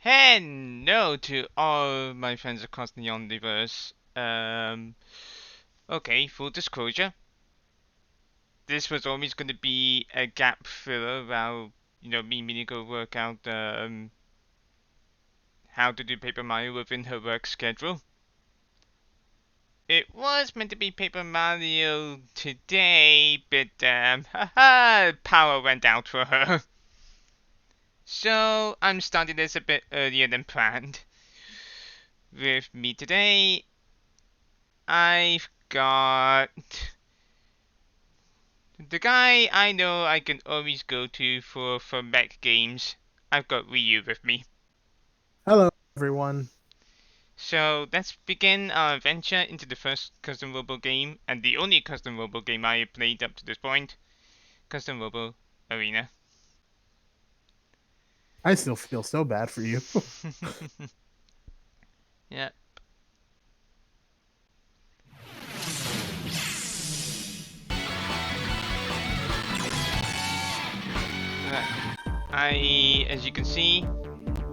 Hello to all my friends across the universe. Okay, full disclosure. This was always going to be a gap filler while, me meaning to work out how to do Paper Mario within her work schedule. It was meant to be Paper Mario today, but power went out for her. So I'm starting this a bit earlier than planned. With me today, I've got the guy I know I can always go to for mech games. I've got Ryu with me. Hello, everyone. So let's begin our adventure into the first custom Robo game, and the only custom Robo game I have played up to this point, Custom Robo Arena. I still feel so bad for you. Yeah. As you can see,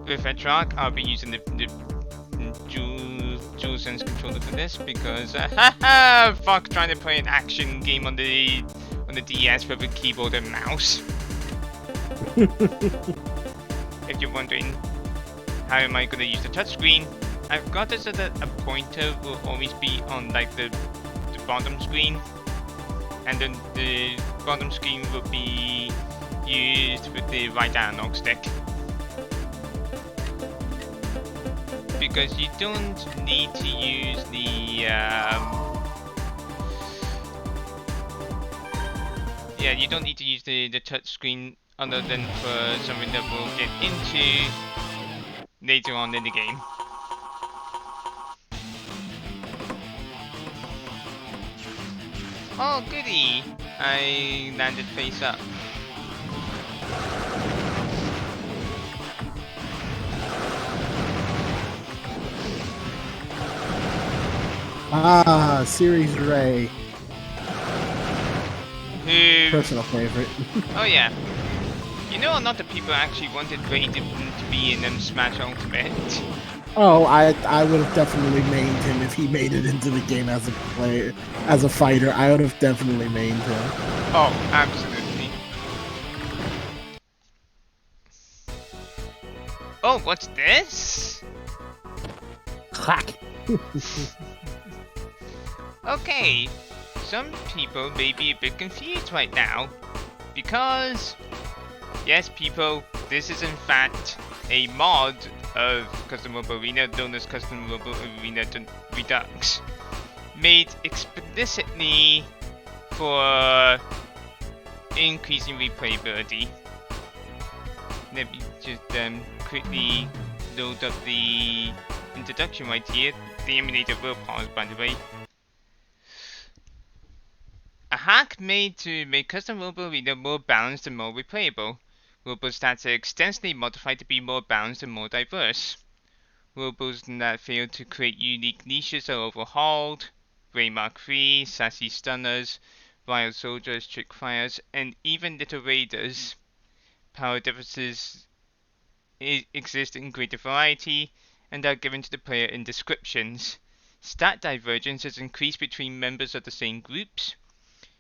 with a truck, I'll be using the dual sense controller for this because fuck trying to play an action game on the DS with a keyboard and mouse. If you're wondering how am I gonna use the touchscreen, I've got this so that a pointer will always be on like the bottom screen, and then the bottom screen will be used with the right analog stick. Because you don't need to use the you don't need to use the touch screen other than for something that we'll get into later on in the game. Oh goody! I landed face up. Series Ray. Who? Personal favorite. Oh yeah. You know a lot of people actually wanted Ray to be in Smash Ultimate. Oh, I would have definitely mained him if he made it into the game as a player, as a fighter. I would have definitely mained him. Oh, absolutely. Oh, what's this? Clack. Okay, some people may be a bit confused right now, because, yes people, this is in fact a mod of Custom Robo Arena known as Custom Robo Arena Redux, made explicitly for increasing replayability. Let me just quickly load up the introduction right here. The emulator will pause, by the way. A hack made to make Custom Robo Arena more balanced and more replayable. Robo stats are extensively modified to be more balanced and more diverse. Robos that fail to create unique niches are overhauled. Waymark 3, Sassy Stunners, Wild Soldiers, Trick Fires, and even Little Raiders. Power differences exist in greater variety and are given to the player in descriptions. Stat divergence is increased between members of the same groups.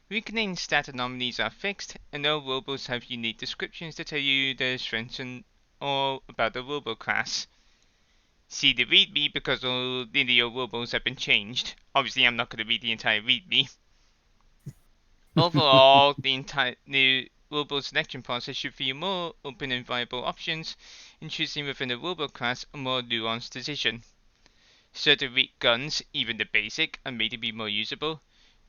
Weakening stat anomalies are fixed, and all robos have unique descriptions to tell you their strengths and all about the robo class. See the readme because all the robos have been changed. Obviously, I'm not going to read the entire readme. Overall, the robo selection process should feel more open and viable options, in choosing within the robo class a more nuanced decision. Certain weak guns, even the basic, are made to be more usable.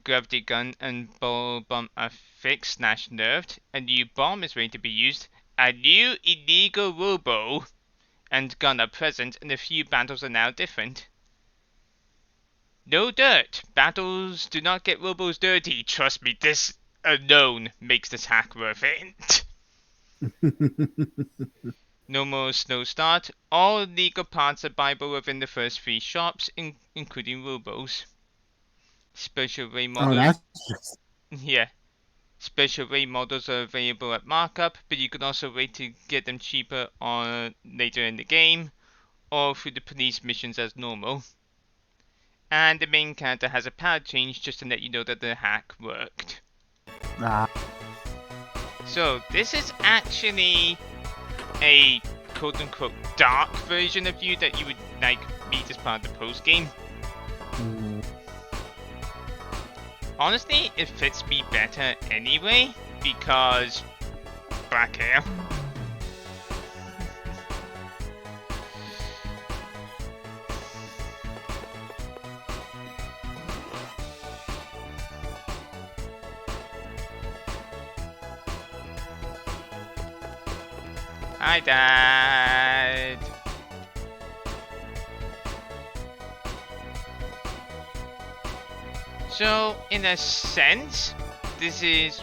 Gravity gun and ball bomb are fixed / nerfed. A new bomb is ready to be used. A new illegal robo and gun are present, and a few battles are now different. No dirt. Battles do not get robos dirty. Trust me, this alone makes this hack worth it. No more slow start. All legal parts are buyable within the first 3 shops, including robos. Special Ray Oh, model. that's just Yeah. Special rate models are available at markup, but you can also wait to get them cheaper on later in the game, or through the police missions as normal. And the main character has a power change just to let you know that the hack worked. Ah. So this is actually a quote-unquote dark version of you that you would like meet as part of the post-game. Honestly, it fits me better anyway, because black hair. Hi, Dad. So, in a sense, this is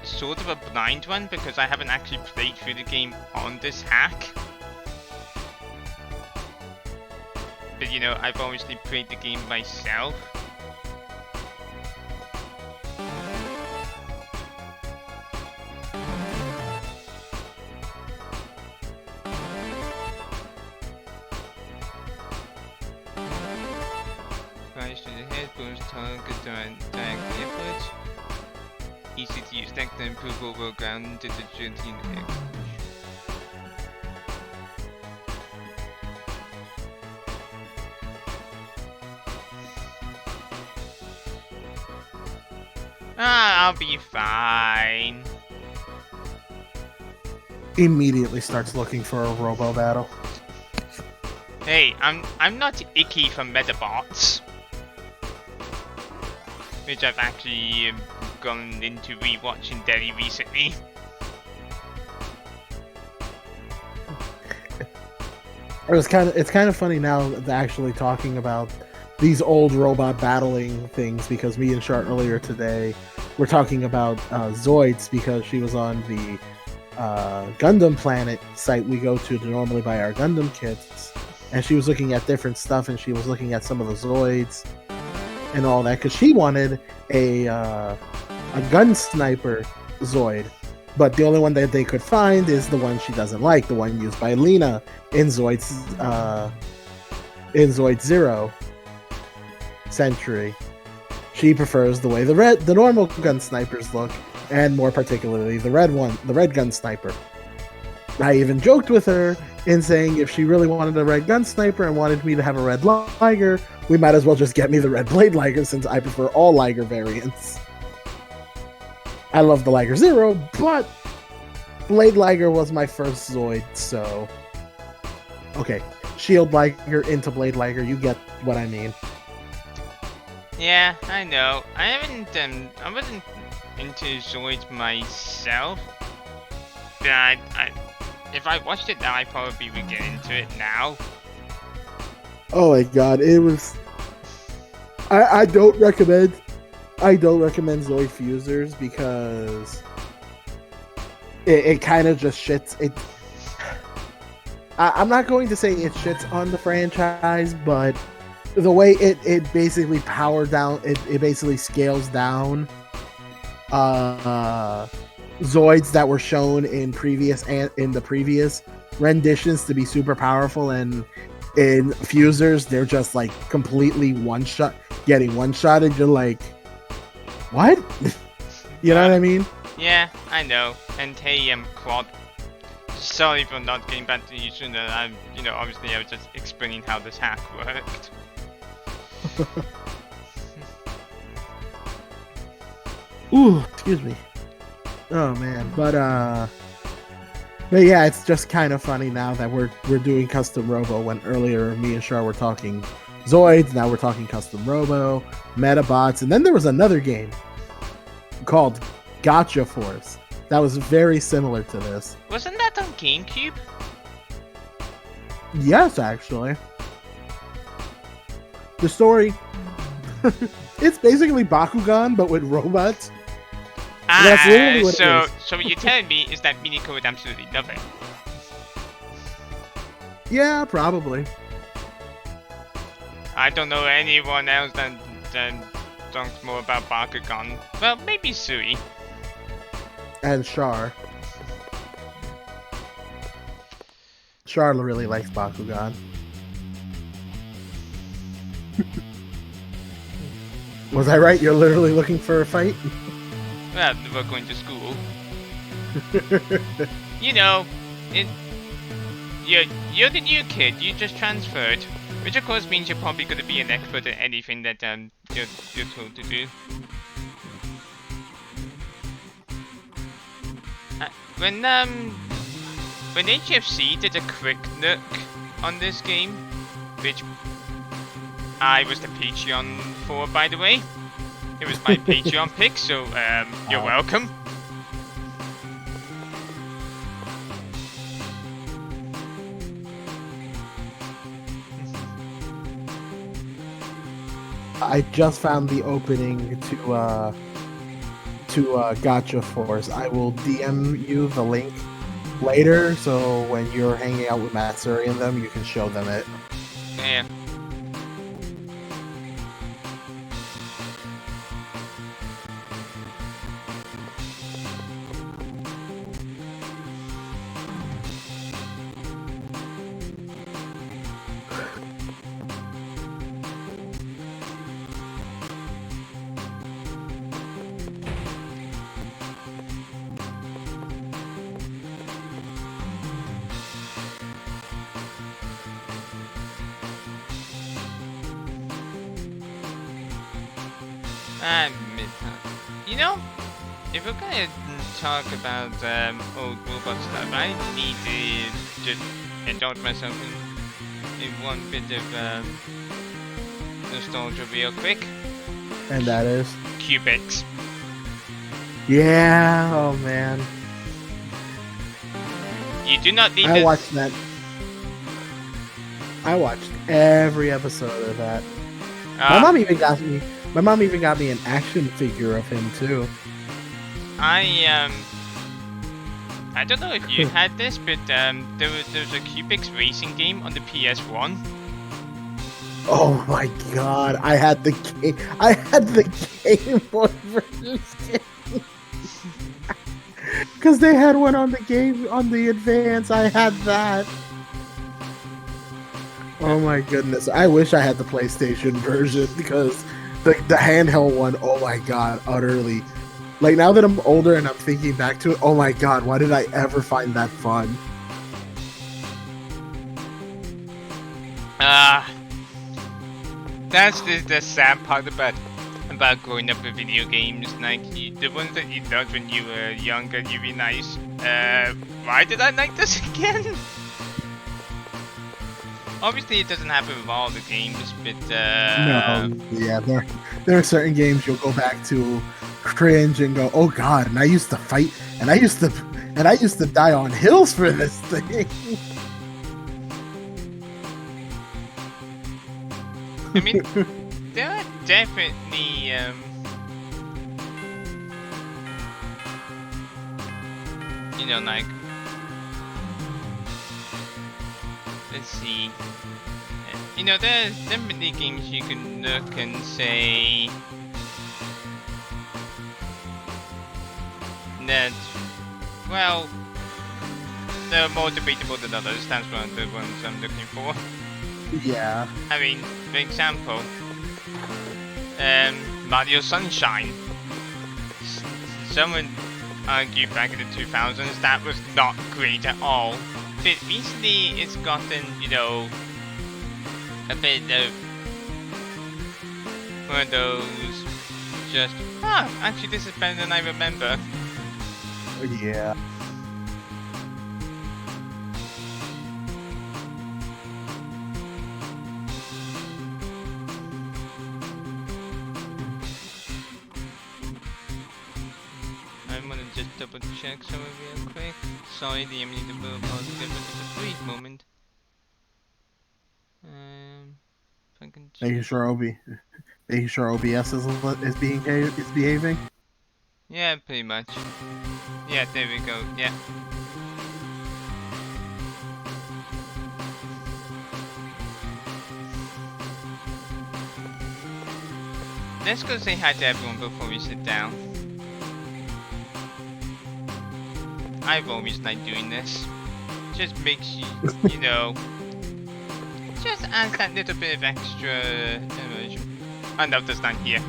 sort of a blind one because I haven't actually played through the game on this hack. But you know, I've obviously played the game myself. Flash to the head, boost target diagonally upwards. Easy to use deck to improve overall ground to the agility in the air. Ah, I'll be fine. Immediately starts looking for a Robo battle. Hey, I'm not icky for Metabots, which I've actually gone into rewatching Derry recently. It's kind of funny now actually talking about these old robot battling things, because me and Shart earlier today were talking about Zoids, because she was on the Gundam Planet site we go to normally buy our Gundam kits, and she was looking at different stuff, and she was looking at some of the Zoids and all that, because she wanted a gun sniper Zoid, but the only one that they could find is the one she doesn't like, the one used by Lena in Zoid Zero Century. She prefers the way the normal gun snipers look, and more particularly the red gun sniper. I even joked with her in saying if she really wanted a red gun sniper and wanted me to have a red Liger, we might as well just get me the red Blade Liger, since I prefer all Liger variants. I love the Liger Zero, but Blade Liger was my first Zoid, so... Okay, Shield Liger into Blade Liger, you get what I mean. Yeah, I know. I wasn't into Zoids myself, but if I watched it now, I probably would get into it now. Oh my god, it was... I don't recommend Zoid Fusers, because it kind of just shits. I'm not going to say it shits on the franchise, but the way it basically it basically scales down Zoids that were shown in the previous renditions to be super powerful, and in Fusers they're just like completely getting one-shotted. You're like, what? You know what I mean? Yeah, I know. And hey, Claude, sorry for not getting back to you sooner. Obviously I was just explaining how this hack worked. Ooh, excuse me. Oh man, but yeah, it's just kind of funny now that we're doing custom Robo, when earlier me and Char were talking Zoids, now we're talking custom Robo, Metabots, and then there was another game called Gotcha Force that was very similar to this. Wasn't that on GameCube? Yes, actually. The story, it's basically Bakugan, but with robots. That's literally what it is. So what you're telling me is that Miniko would absolutely love it. Yeah, probably. I don't know anyone else that talks more about Bakugan. Well, maybe Sui. And Char. Char really likes Bakugan. Was I right? You're literally looking for a fight? Well, we're going to school. You know, you're the new kid. You just transferred, which of course means you're probably going to be an expert at anything that you're told to do. When HFC did a quick look on this game, which I was the Patreon for, by the way. It was my Patreon pick, so you're welcome. I just found the opening to Gotcha Force. I will DM you the link later, so when you're hanging out with Matsuri and them, you can show them it. Yeah. You know, if we're gonna talk about old robot stuff, I need to just indulge myself in one bit of nostalgia real quick. And that is? Cubics. Yeah, oh man. You do not need I watched that. I watched every episode of that. My mom even got me an action figure of him too. I don't know if you had this, but there was a Cubics racing game on the PS1. Oh my god! I had the game. I had the Game Boy version game. Because they had one on the Advance. I had that. Oh my goodness! I wish I had the PlayStation version because the handheld one. Oh my god! Utterly. Like now that I'm older and I'm thinking back to it, oh my god! Why did I ever find that fun? That's the sad part about growing up with video games. Like the ones that you loved when you were younger, you realize, why did I like this again? Obviously, it doesn't happen with all the games, but no, yeah, there are certain games you'll go back to, cringe, and go, oh god! And I used to fight, and I used to die on hills for this thing. I mean, there are definitely you know, like, let's see. You know, there's definitely games you can look and say that, well, they're more debatable than others. That's one of the ones I'm looking for. Yeah. I mean, for example, Mario Sunshine. Someone argued back in the 2000s that was not great at all. But recently it's gotten, you know, a bit of one of those just, actually this is better than I remember. Yeah. I'm gonna just double check something real quick. Sorry, the immutable positive, but it's a brief moment. If I can Making sure OBS is behaving. Yeah, pretty much. Yeah, there we go. Yeah. Let's go say hi to everyone before we sit down. I've always liked doing this. Just makes you, you know, just adds that little bit of extra immersion. Oh no, there's none here.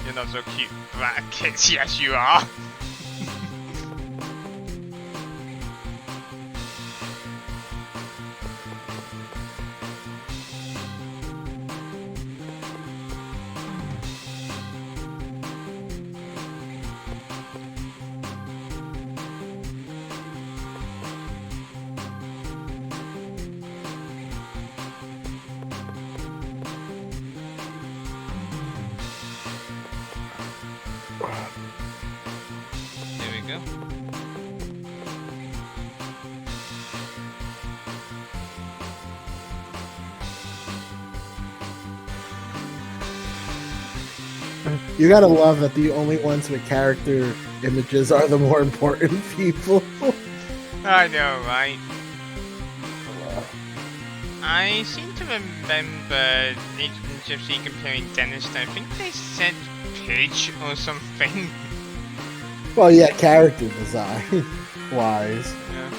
You're not so cute, black kids. Yes, you are. There we go. You gotta love that the only ones with character images are the more important people. I know, right? I seem to remember Agent Gypsy comparing Dennis to, I think they said Pidge or something. Well, yeah, character design wise. Yeah.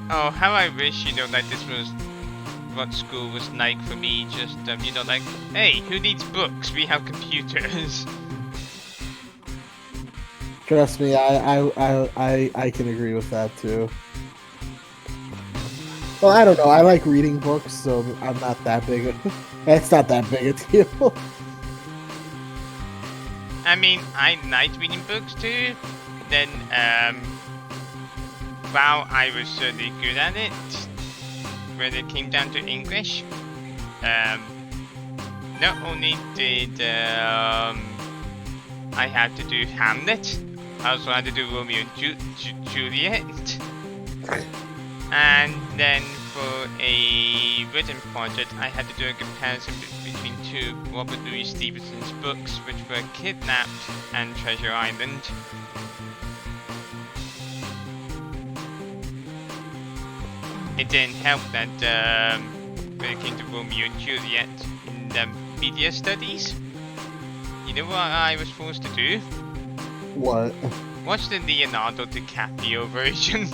Oh, how I wish, like this was what school was like for me. Just, like, hey, who needs books? We have computers. Trust me, I can agree with that too. Well, I don't know. I like reading books, so I'm not that big. It's not that big a deal. I mean, I liked reading books too. Then, while I was certainly good at it, when it came down to English, not only did I have to do Hamlet, I also had to do Romeo and Juliet. And then for a written project, I had to do a comparison between two Robert Louis Stevenson's books, which were Kidnapped and Treasure Island. It didn't help that when it came to Romeo and Juliet in the media studies, you know what I was forced to do? What? Watch the Leonardo DiCaprio version.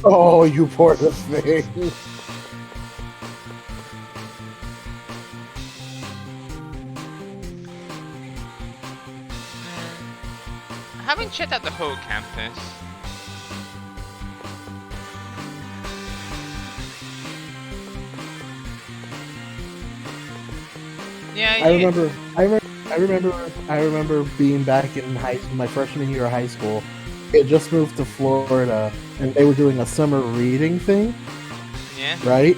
Oh, you poor thing. I haven't checked out the whole campus. Yeah, I remember being back in my freshman year of high school. I had just moved to Florida, and they were doing a summer reading thing. Yeah. Right.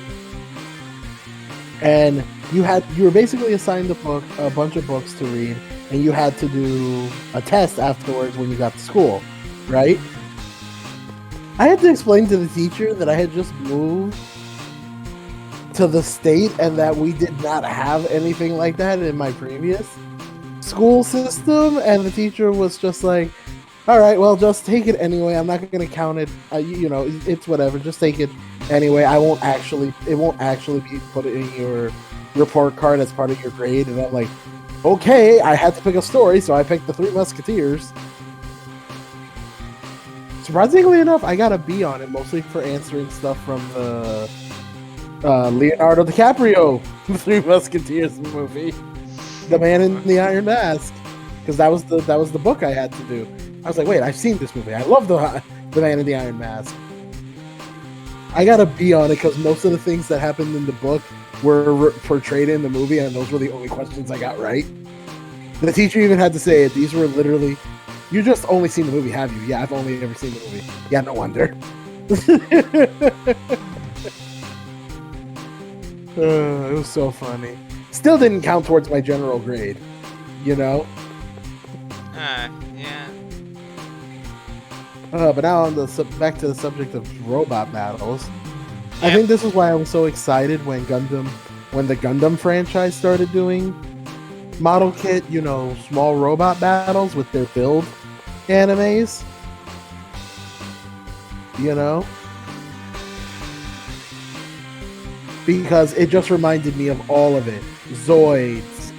And you were basically assigned a bunch of books to read, and you had to do a test afterwards when you got to school, right? I had to explain to the teacher that I had just moved to the state and that we did not have anything like that in my previous school system, and the teacher was just like, all right, well, just take it anyway. I'm not going to count it. It's whatever. Just take it anyway. It won't actually be put in your report card as part of your grade. And I'm like, okay, I had to pick a story, so I picked the Three Musketeers. Surprisingly enough, I got a B on it, mostly for answering stuff from the Leonardo DiCaprio Three Musketeers movie, The Man in the Iron Mask, because that was the book I had to do. I was like, wait, I've seen this movie. I love the Man in the Iron Mask. I got a B on it because most of the things that happened in the book were portrayed in the movie, and those were the only questions I got right. The teacher even had to say it. These were literally, you just only seen the movie, have you? Yeah, I've only ever seen the movie. Yeah, no wonder. It was so funny. Still didn't count towards my general grade, you know? Yeah. But now back to the subject of robot battles. Yep. I think this is why I was so excited when the Gundam franchise started doing model kit, small robot battles with their build animes. Because it just reminded me of all of it. Zoids,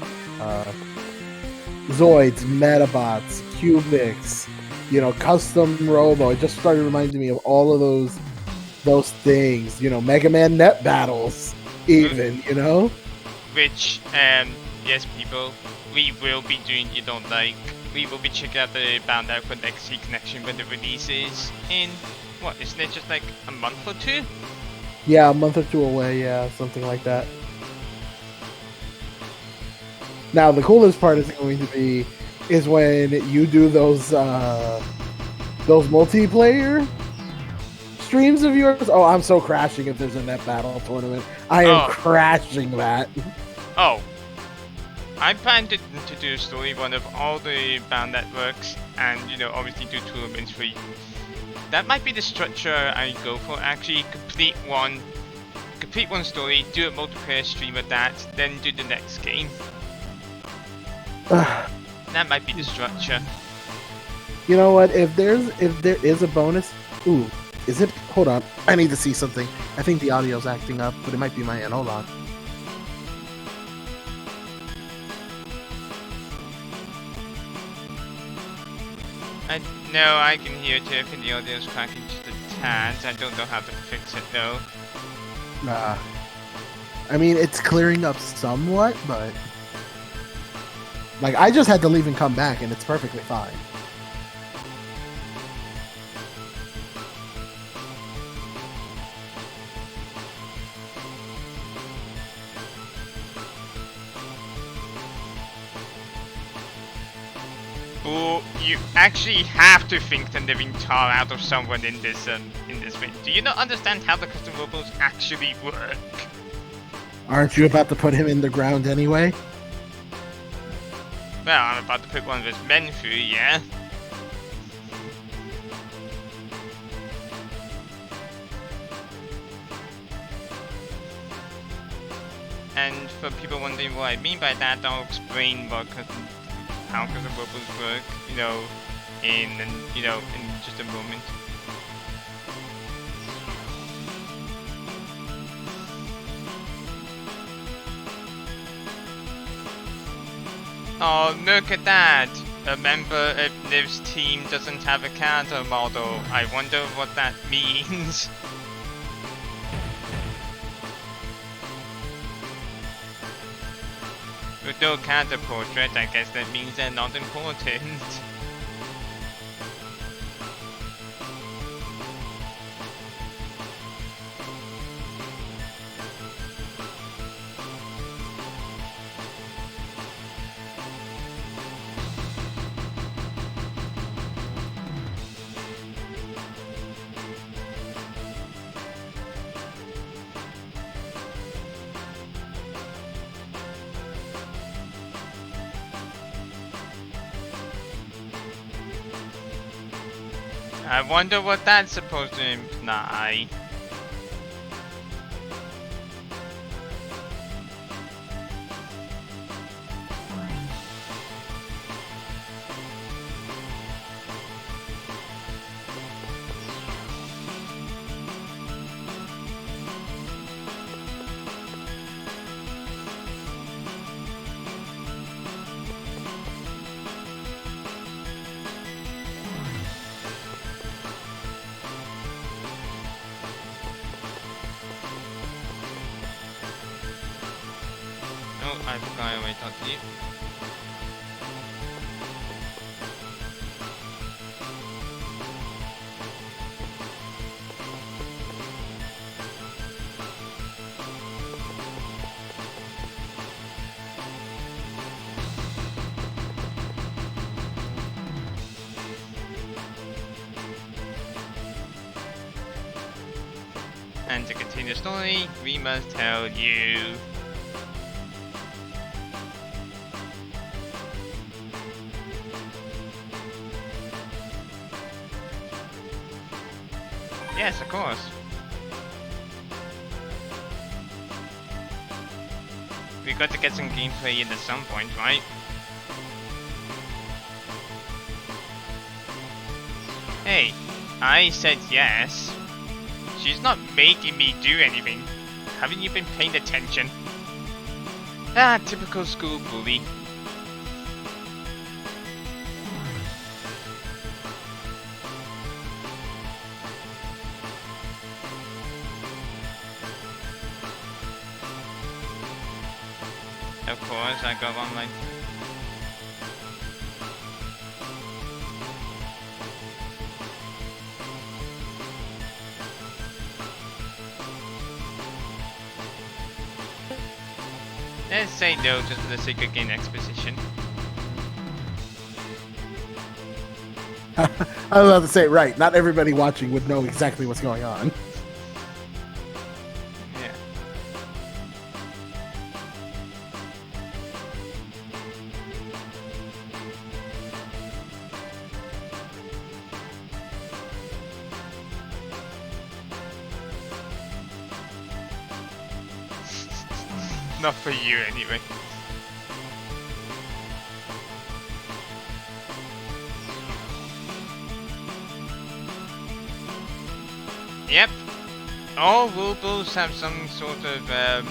Zoids, Metabots, Cubics, custom Robo. It just started reminding me of all of those things. Mega Man net battles, even. Which, yes, people, we will be doing. We will be checking out the Bound Out for XC connection when the release is in. What, isn't it just like a month or two? Yeah, a month or two away. Yeah, something like that. Now the coolest part is going to be when you do those multiplayer streams of yours. Oh, I'm so crashing if there's a net battle tournament. I am crashing that. Oh, I plan to do a story one of all the Bound networks, and obviously do tournaments for you. That might be the structure I go for. Actually, complete one story, do a multiplayer stream of that, then do the next game. That might be the structure. You know what? If there is a bonus, ooh, is it? Hold on, I need to see something. I think the audio's acting up, but it might be my end. Hold on. No, I can hear it. I think the audio's cracking just a tad. I don't know how to fix it though. I mean, it's clearing up somewhat, but I just had to leave and come back, and it's perfectly fine. Oh, you actually have to think the living tar out of someone in this thing. Do you not understand how the custom robos actually work? Aren't you about to put him in the ground anyway? Well, I'm about to put one of his men through, yeah. And for people wondering what I mean by that, I'll explain how custom robos work, in just a moment. Oh, look at that! A member of Liv's team doesn't have a character model. I wonder what that means. With no character portrait, I guess that means they're not important. I wonder what that's supposed to imply. Oh, I forgot I already talked to you. And to continue the story, we must tell you. Yes, of course. We got to get some gameplay in at some point, right? Hey, I said yes. She's not making me do anything. Haven't you been paying attention? Ah, typical school bully. Of course, I go online. Let's say no just for the sake of gain exposition. I was about to say, right, not everybody watching would know exactly what's going on. Yeah. Not for you anyway. Yep. All Robos have some sort of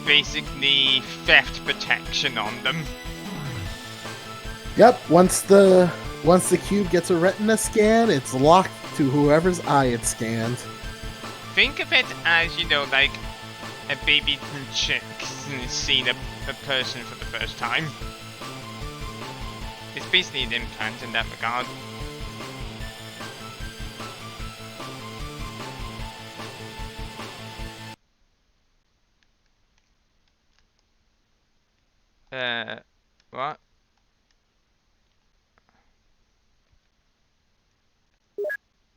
basically theft protection on them. Yep, once the cube gets a retina scan, it's locked to whoever's eye it scans. Think of it as, you know, like a baby chick seeing a person for the first time. It's basically an implant in that regard. What?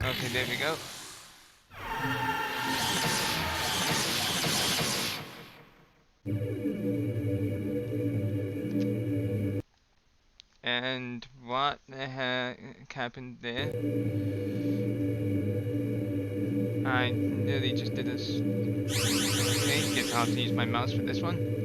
Okay, there we go. And what the heck happened there? I nearly just did this. Okay, guess I'll have to use my mouse for this one.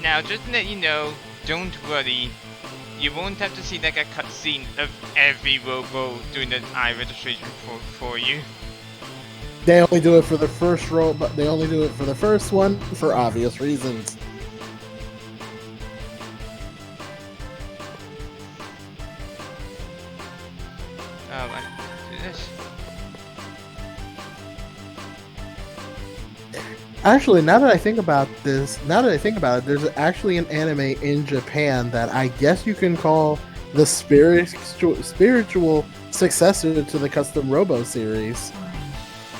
Now, just to let you know, don't worry. You won't have to see like a cutscene of every Robo doing an eye registration for you. They only do it for the first robot. They only do it for the first one for obvious reasons. Oh, I do this. Actually, now that I think about it, there's actually an anime in Japan that I guess you can call the spiritual successor to the Custom Robo series.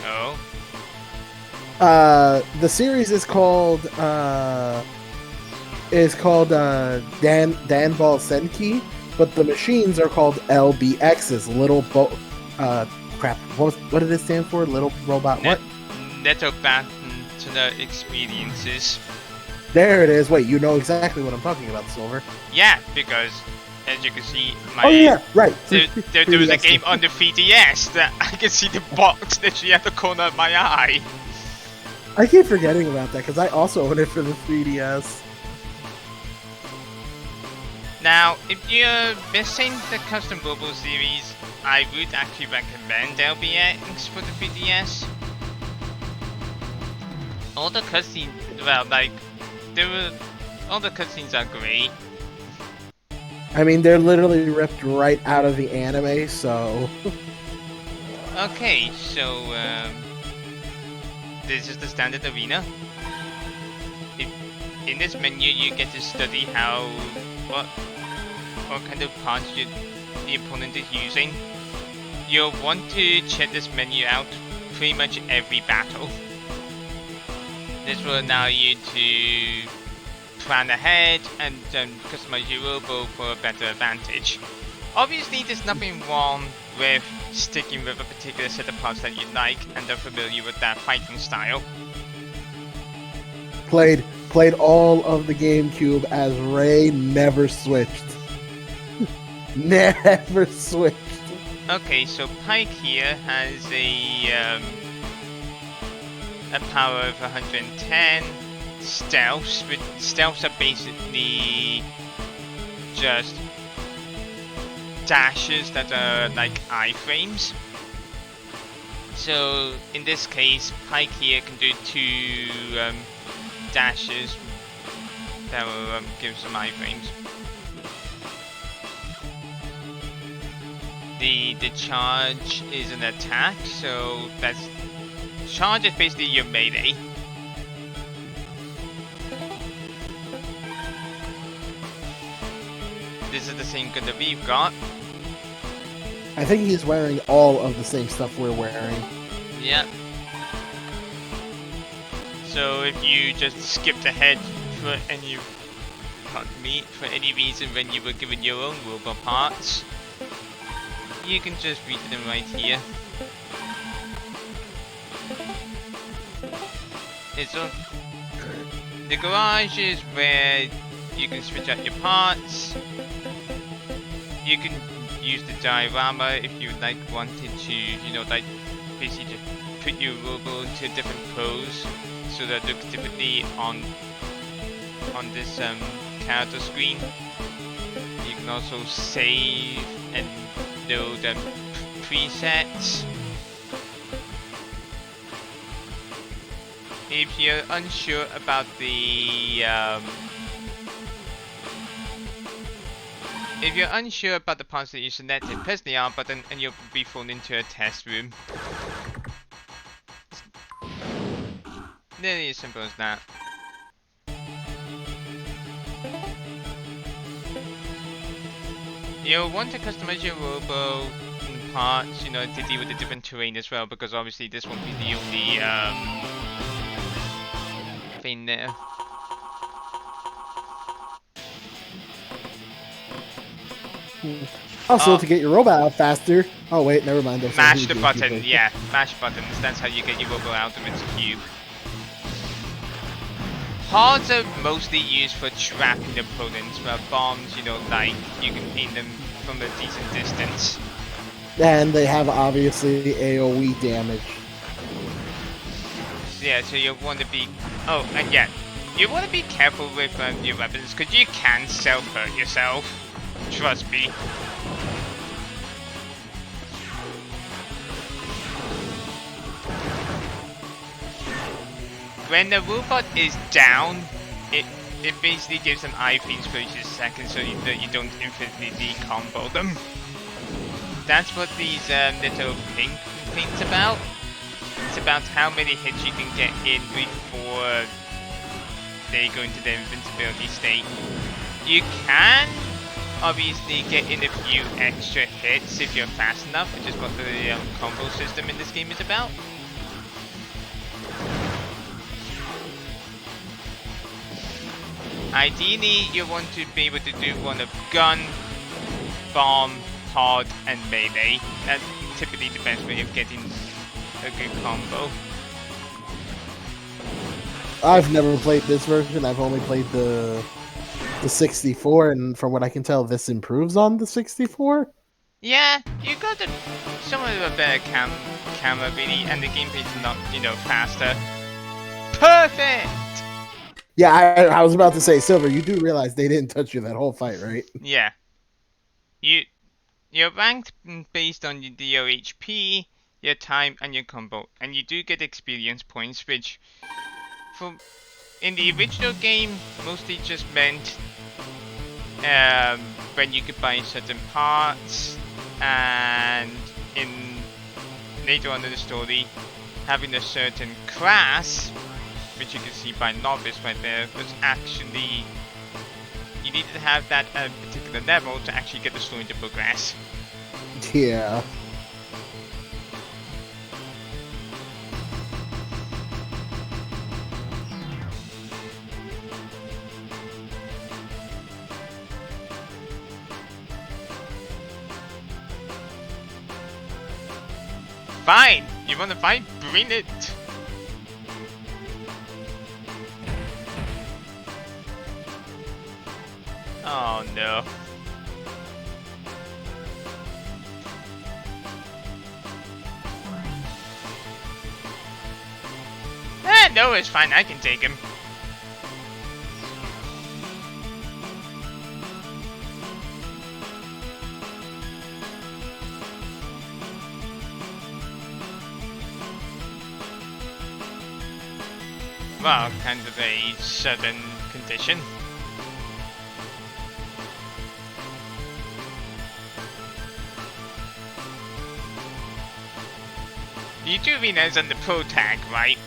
Oh. The series is called Danball Senki, but the machines are called LBXs, crap. What did it stand for? Little robot. What? Netto Batten to the experiences. There it is. Wait, you know exactly what I'm talking about, Silver. Yeah, because as you can see, Oh yeah, right. There was a game on the 3DS that I can see the box literally at the corner of my eye. I keep forgetting about that because I also own it for the 3DS. Now, if you're missing the Custom Robo series, I would actually recommend LBX for the 3DS. All the cutscenes, well, like, all the cutscenes are great. I mean, they're literally ripped right out of the anime, so... Okay, so, this is the standard arena. In this menu, you get to study what kind of parts the opponent is using. You'll want to check this menu out pretty much every battle. This will allow you to plan ahead and customize your Robo for a better advantage. Obviously, there's nothing wrong with sticking with a particular set of parts that you like and are familiar with that fighting style. Played all of the GameCube as Ray, never switched. Never switched. Okay, so Pike here has a power of 110. Stealths, but stealths are basically just dashes that are like iframes. So in this case, Pike here can do 2 dashes that will give some iframes. The charge is an attack, so that's charge is basically your melee. This is the same gun that we've got. I think he's wearing all of the same stuff we're wearing. Yeah. So if you just skipped ahead for any reason when you were given your own Robo parts, you can just read them right here. The garage is where you can switch out your parts. You can use the diorama if you like wanted to, like basically just put your Robo into a different pose so that it looks differently on this character screen. You can also save and load presets. If you're unsure about the parts that you selected, press the R button and you'll be thrown into a test room. Nearly as simple as that. You'll want to customize your Robo and parts, to deal with the different terrain as well, because obviously this won't be the only thing there. Also, to get your robot out faster. Oh wait, never mind. Mash the button, yeah. Mash buttons. That's how you get your Robo out of its cube. Pods are mostly used for trapping opponents, where bombs, like you can aim them from a decent distance. And they have obviously AoE damage. Yeah, so you want to be. Oh, and yeah, you want to be careful with your weapons, because you can self-hurt yourself. Trust me. When the robot is down, it basically gives them iframes for each second, so that you don't infinitely combo them. That's what these little pink things about. It's about how many hits you can get in before they go into the invincibility state. You can obviously get in a few extra hits if you're fast enough, which is what the combo system in this game is about. Ideally, you want to be able to do one of gun, bomb, pod, and melee. That's typically the best way of getting a good combo. I've never played this version. I've only played the 64, and from what I can tell, this improves on the 64. Yeah, you got somewhat of a better camera really, and the gameplay's not, faster. Perfect! Yeah, I was about to say, Silver, you do realize they didn't touch you that whole fight, right? Yeah. You're ranked based on your HP, your time, and your combo, and you do get experience points, which in the original game mostly just meant when you could buy certain parts, and later on in the story, having a certain class, which you can see by novice right there, was actually you needed to have that at a particular level to actually get the story to progress. Yeah. Fine! You wanna fight? Bring it! Oh no. No, it's fine. I can take him. Well, kind of a sudden condition. You do mean as on the pro tag, right?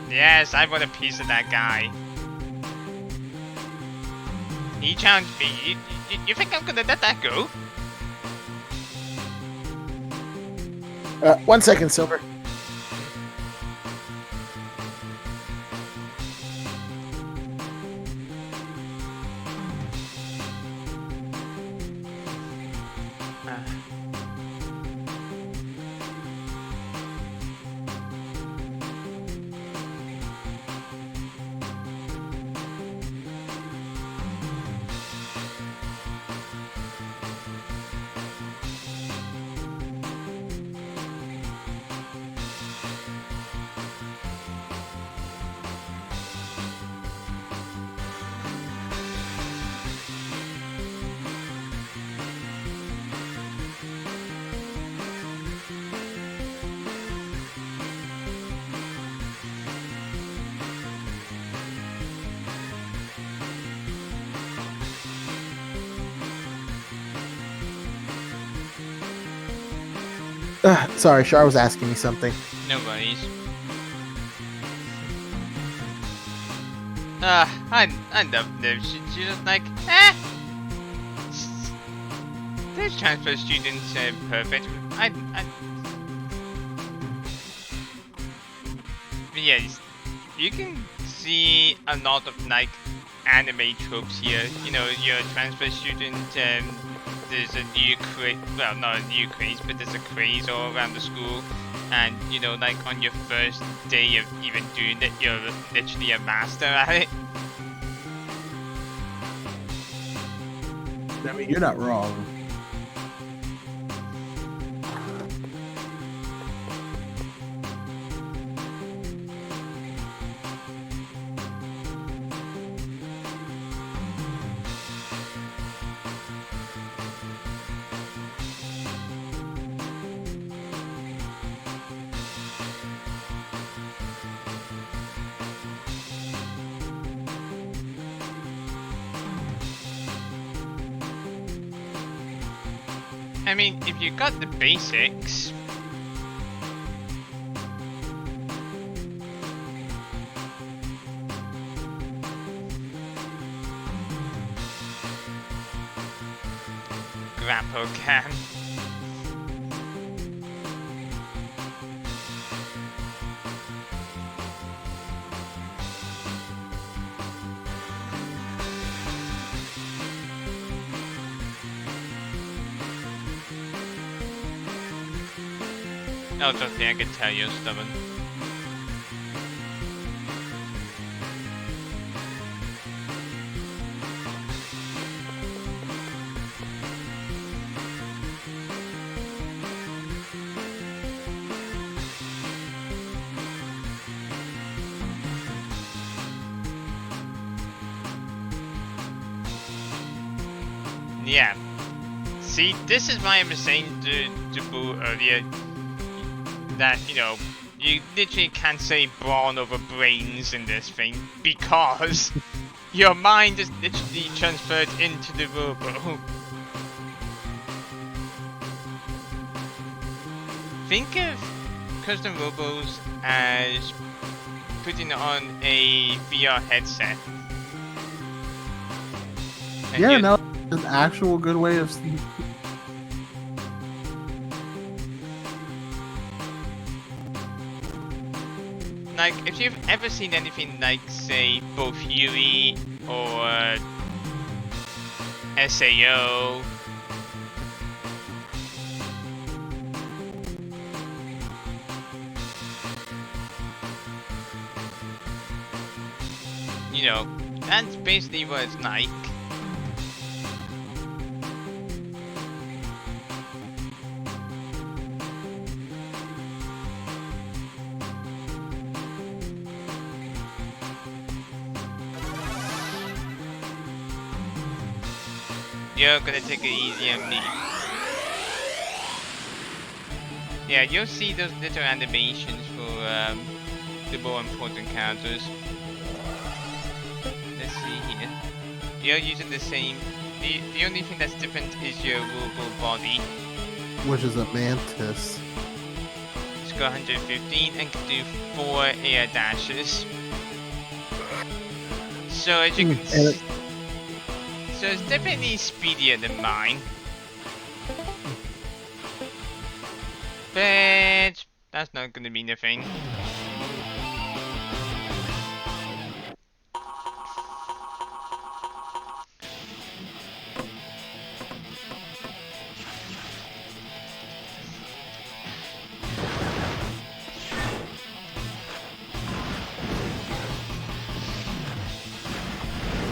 Yes, I want a piece of that guy. He challenged me. You think I'm gonna let that go? 1 second, Silver. Sorry, Char was asking me something. No worries. I love Liv. She's just like, This transfer student's perfect. But yes, you can see a lot of like anime tropes here. You know, you're a transfer student, there's a new craze, well, not a new craze, but there's a craze all around the school, and you know, like on your first day of even doing it, you're literally a master at it. I mean, you're not wrong. I mean, if you got the basics, grapple can. Oh, trust me, I can tell you're stubborn. Yeah. See, this is why I was saying to Boo earlier that, you know, You literally can't say brawn over brains in this thing because your mind is literally transferred into the Robo. Think of custom Robos as putting on a VR headset. And Yeah, no, an actual good way of. Like, if you've ever seen anything like, say, both Yuri or SAO, you know, that's basically what it's like. You're gonna take it easy on me. Yeah, you'll see those little animations for the more important characters. Let's see here. You're using the same. The only thing that's different is your Robo body. Which is a mantis. It's got 115 and can do 4 air dashes. So as you can see, so it's definitely speedier than mine. But that's not gonna mean a thing.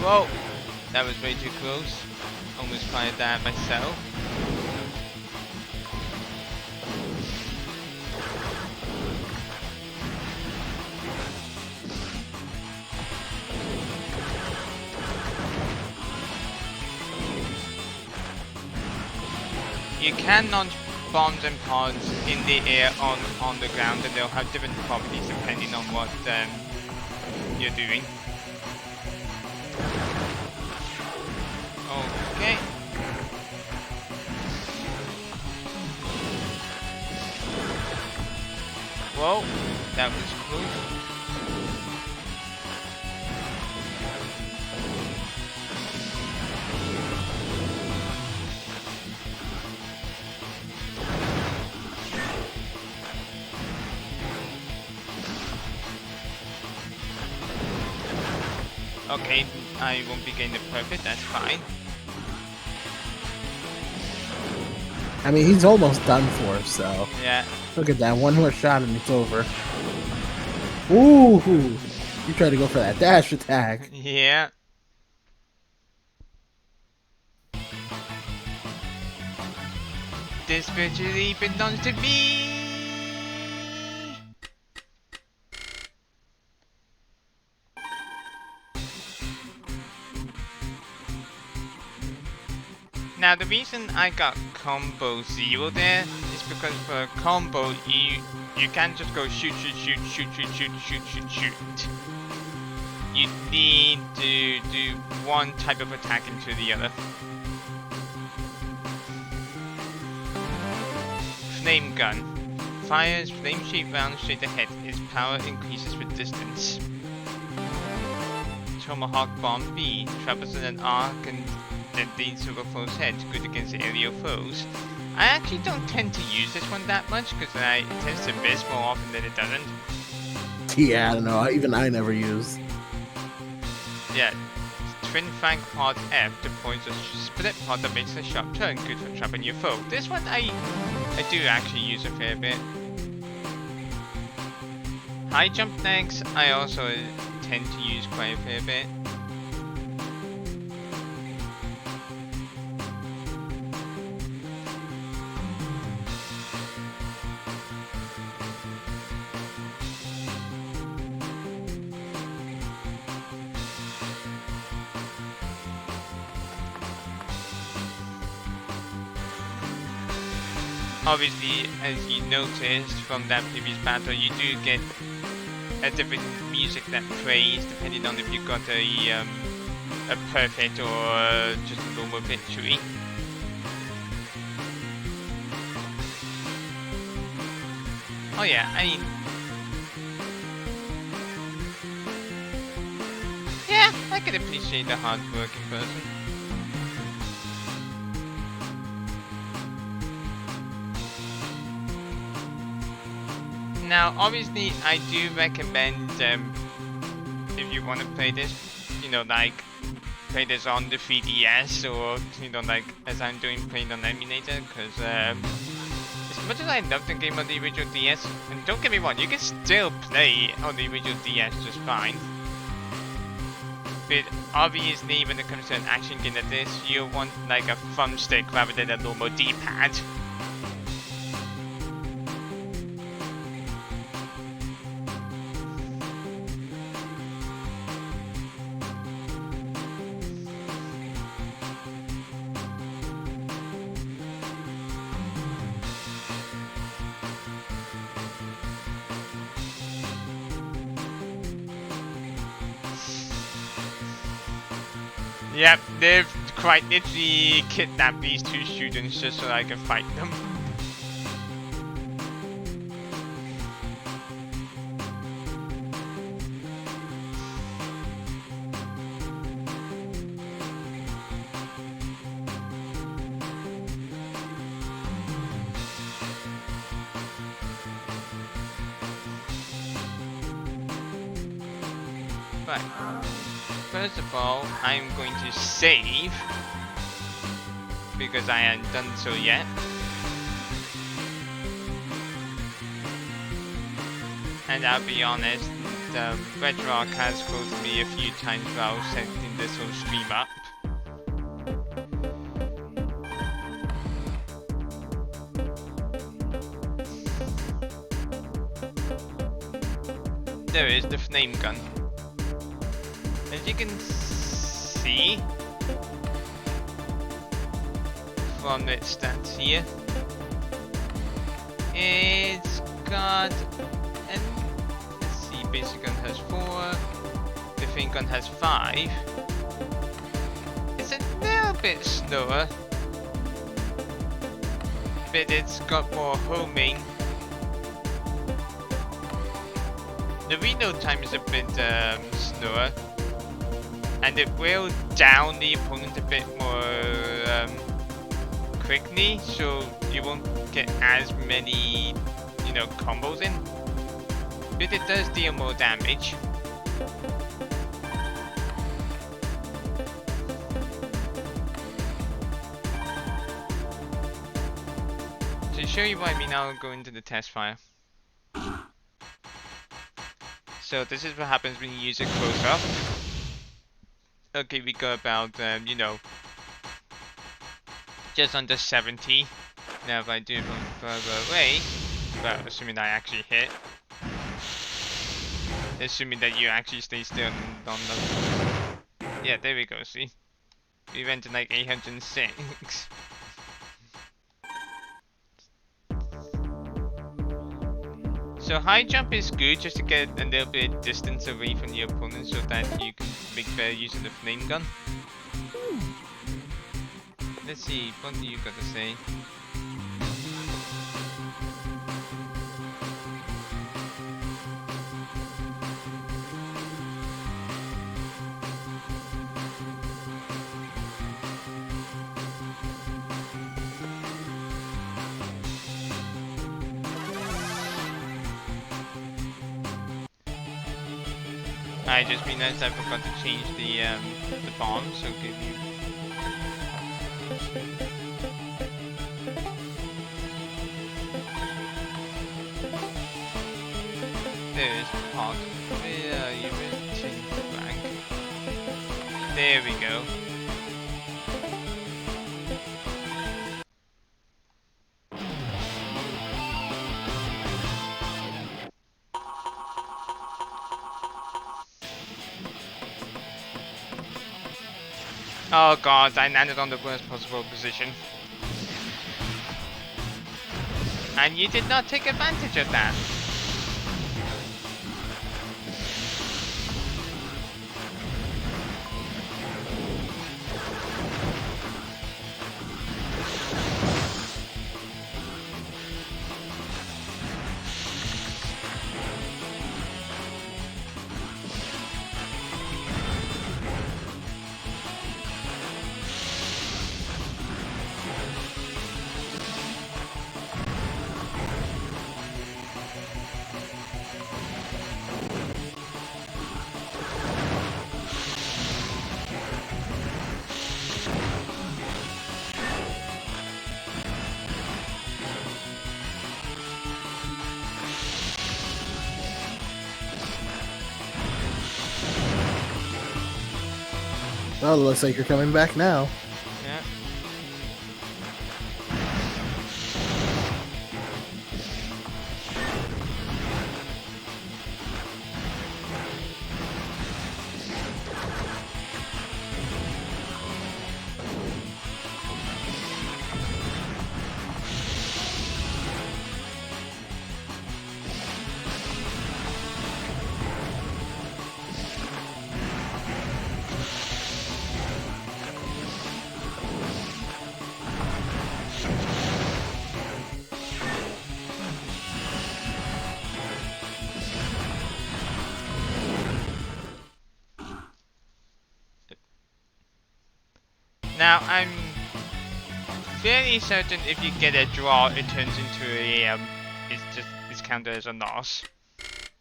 Whoa! That was way too close. Almost fired that myself. You can launch bombs and pods in the air on the ground, and they'll have different properties depending on what you're doing. Okay. Whoa, that was close. Okay, I won't be getting the perfect, that's fine. I mean, he's almost done for, so. Yeah. Look at that. One more shot and it's over. Ooh! You tried to go for that dash attack. Yeah. This virtually belongs to me! Now the reason I got combo 0 there is because for a combo you can't just go shoot. You need to do one type of attack into the other. Flame gun. Fires flame-shaped rounds straight ahead. Its power increases with distance. Tomahawk Bomb B. Travels in an arc and then leads to a foe's head. Good against aerial foes. I actually don't tend to use this one that much because it tends to miss more often than it doesn't. Yeah, I don't know. Even I never use. Yeah. Twin Flank Pod F deploys a split pod that makes a sharp turn. Good for trapping your foe. This one I do actually use a fair bit. High jump legs I also tend to use quite a fair bit. obviously, as you noticed from that previous battle, you do get a different music that plays depending on if you got a perfect or just a normal victory. Oh yeah, I mean, yeah, I can appreciate the hard-working person. Now, obviously, I do recommend if you want to play this, you know, like play this on the 3DS or you know, like as I'm doing, playing on emulator, because as much as I love the game on the original DS, and don't get me wrong, you can still play on the original DS just fine. But obviously, when it comes to an action game like this, you want like a thumbstick rather than a normal D-pad. Yep, they've quite literally kidnapped these two students just so I can fight them. Right. First of all, I'm going to save because I haven't done so yet. And I'll be honest, Redux has caused me a few times while setting this whole stream up. There is the flame gun. As you can see from its stats here, it's got, and let's see, basic gun has 4, the flame gun has 5. It's a little bit slower, but it's got more homing. The reload time is a bit slower. And it will down the opponent a bit more quickly, so you won't get as many, you know, combos in. But it does deal more damage. To show you what I mean, I'll go into the test fire. So this is what happens when you use it close up. Okay, we got about, you know, just under 70. Now if I do it from further away, well, assuming I actually hit, assuming that you actually stay still on the... Yeah, there we go, see? We went to like 806. So high jump is good just to get a little bit of distance away from your opponent so that you can make better use of the flame gun. Let's see, what do you got to say? I just realized I forgot to change the bombs, so give you... There is pot. Where are you in blank? There we go. Oh god, I landed on the worst possible position. And you did not take advantage of that. Well, it looks like you're coming back now. Yeah. Now I'm fairly certain if you get a draw, it turns into a it's counted as a loss.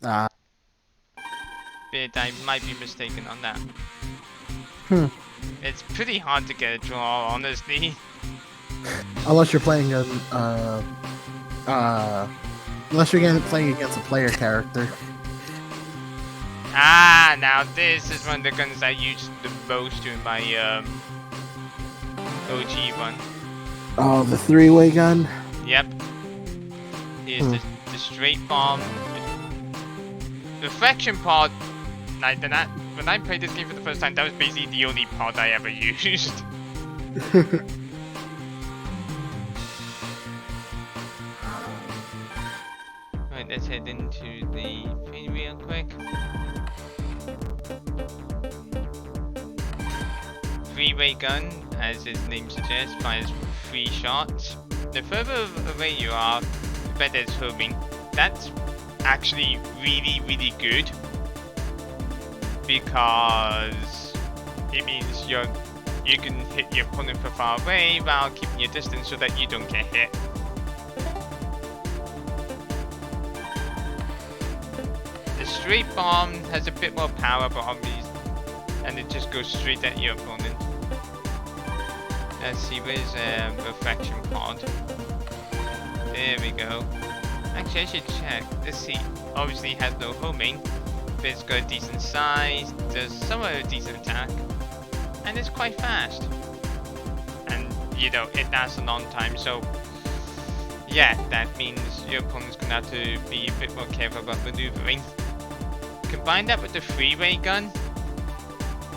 Ah. But I might be mistaken on that. Hmm. It's pretty hard to get a draw, honestly. Unless you're playing unless you're playing against a player character. Ah, now this is one of the guns I use the most in my OG one. Oh, the three-way gun? Yep. Here's the straight bomb. The fraction pod, like that. When I played this game for the first time, that was basically the only pod I ever used. Right, let's head into the thing real quick. Three-way gun, as its name suggests, fires 3 shots. The further away you are, the better it's homing. That's actually really good, because it means you can hit your opponent from far away while keeping your distance so that you don't get hit. The straight bomb has a bit more power, but obviously, and it just goes straight at your opponent. Let's see, where's a refraction pod? There we go. Actually, I should check. Let's see. Obviously, it has no homing, but it's got a decent size, does somewhat a decent attack, and it's quite fast. And you know, it lasts a long time, so yeah, that means your opponent's gonna have to be a bit more careful about maneuvering. Combine that with the three-way gun,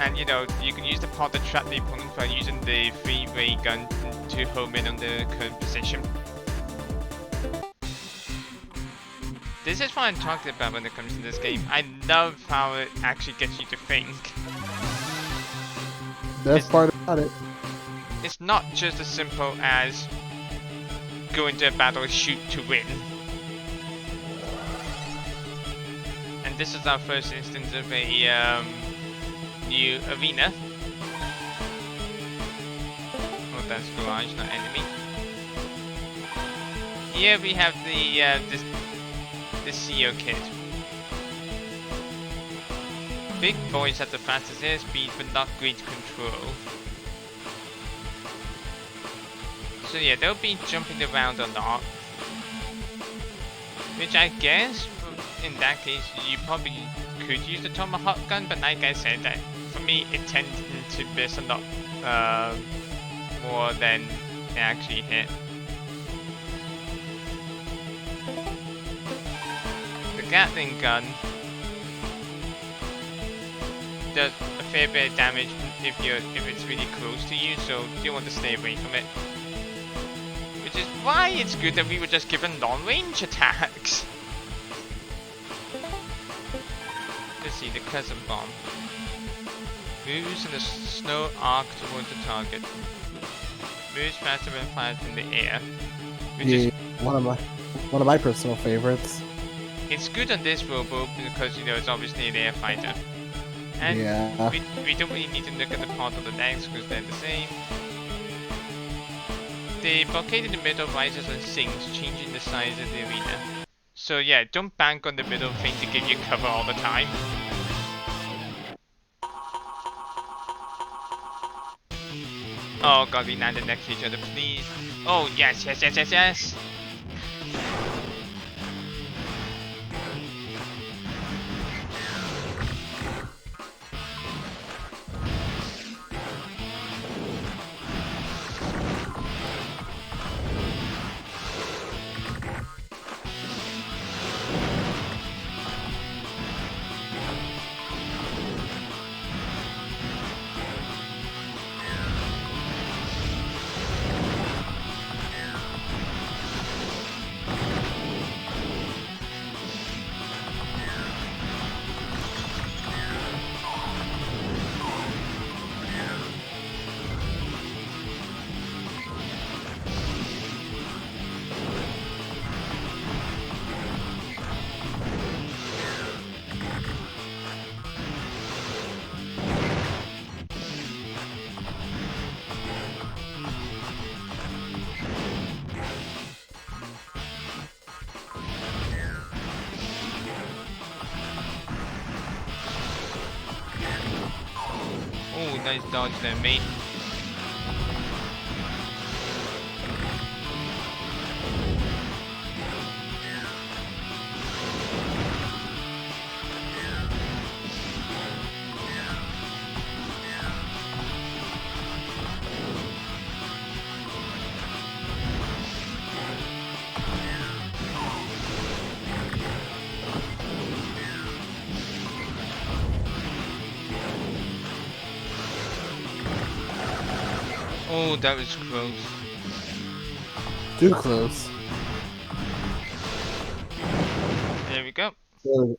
and you know, you can use the pod to trap the opponent by using the three-way gun to home in on the current position. This is what I'm talking about when it comes to this game. I love how it actually gets you to think. Best part about it. It's not just as simple as go into a battle, shoot to win. And this is our first instance of a new arena. Oh, that's garage, not enemy. Here we have the CEO kit. Big boys have the fastest airspeed but not great control. So yeah, they'll be jumping around a lot. Which I guess, in that case, you probably could use the Tomahawk gun, but like I said, that for me it tended to miss a lot more than it actually hit. The Gatling gun does a fair bit of damage if it's really close to you, so you want to stay away from it. Which which is why it's good that we were just given long-range attacks. Let's see, the Crescent Bomb. Moves in a snow arc towards the target. Moves faster when fired from the air. Which is one of my personal favorites. It's good on this Robo because it's obviously an air fighter. And we don't really need to look at the part of the legs because they're the same. The blockade in the middle rises and sinks, changing the size of the arena. So yeah, don't bank on the middle thing to give you cover all the time. Oh god, we landed next to each other, please. Oh yes, yes, yes, yes, yes. Oh, nice dodge there, mate. Oh, that was close. Too close. There we go. Oh.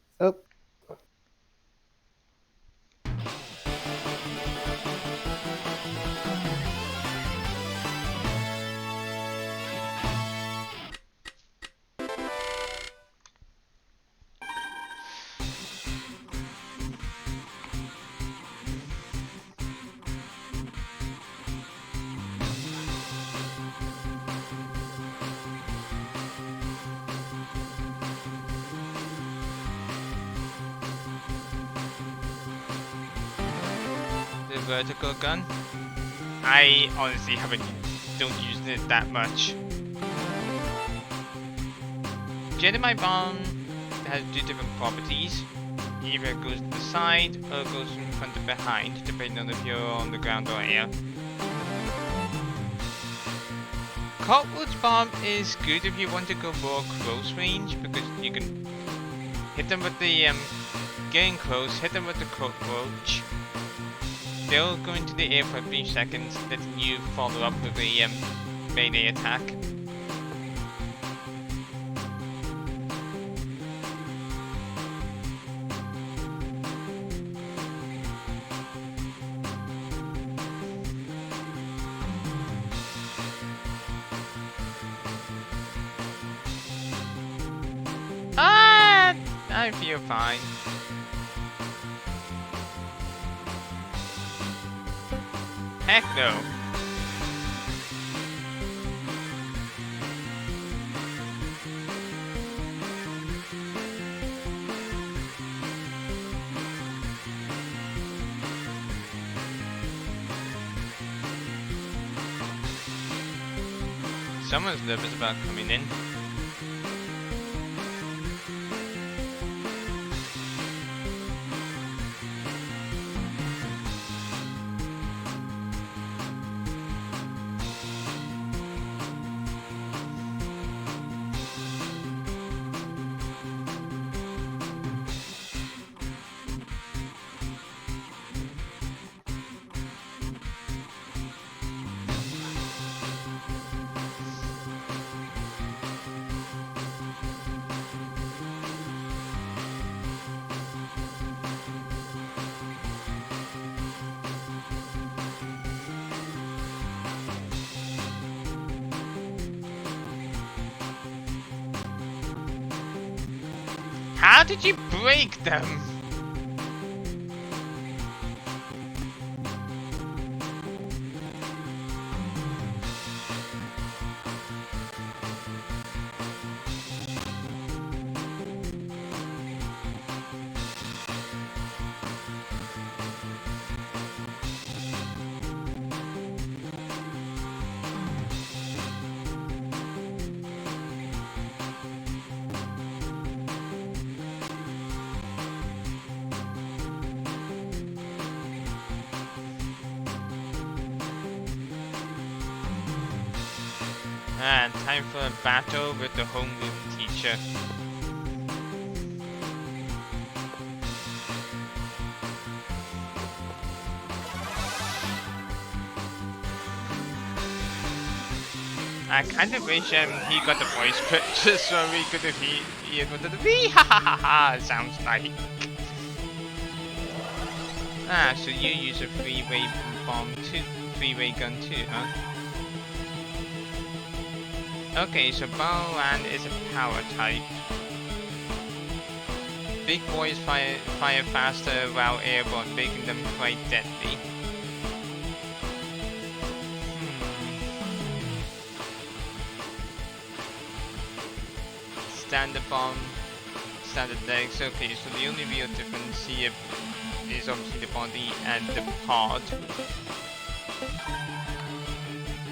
The vertical gun. I honestly don't use it that much. Dynamite bomb has two different properties. Either it goes to the side or it goes from front to behind, depending on if you're on the ground or air. Cottonwood's bomb is good if you want to go more close range because you can hit them with the getting close, hit them with the cockroach. They'll go into the air for a brief seconds, letting you follow up with a melee attack. I feel fine. Heck no. Someone's nervous about coming in. How did you break them? And time for a battle with the homeroom teacher. I kind of wish he got the voice picture so we could have heard what the wee ha ha ha ha sounds like. Ah, so you use a three-way bomb too, three-way gun too, huh? Okay, so Bowland is a power type. Big boys fire faster while airborne, making them quite deadly. Standard bomb, standard legs. Okay, so the only real difference here is obviously the body and the pod.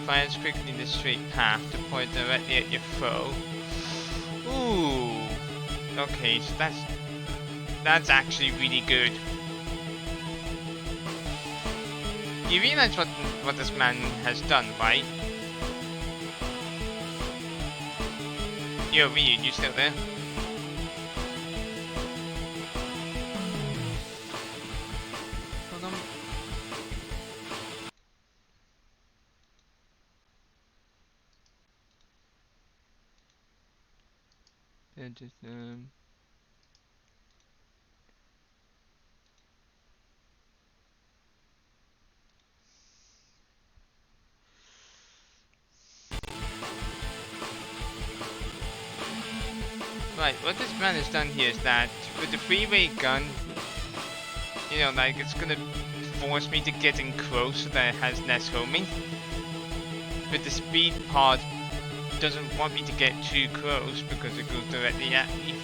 Fires quickly in the straight path to point directly at your foe. Ooh. Okay, so that's actually really good. You realize what this man has done, right? Yo, Ryu, you still there? Hold on. Just Right, what this man has done here is that with the three-way gun, you know, like it's gonna force me to get in close so that it has less homing. But the speed pod doesn't want me to get too close because it goes directly at me.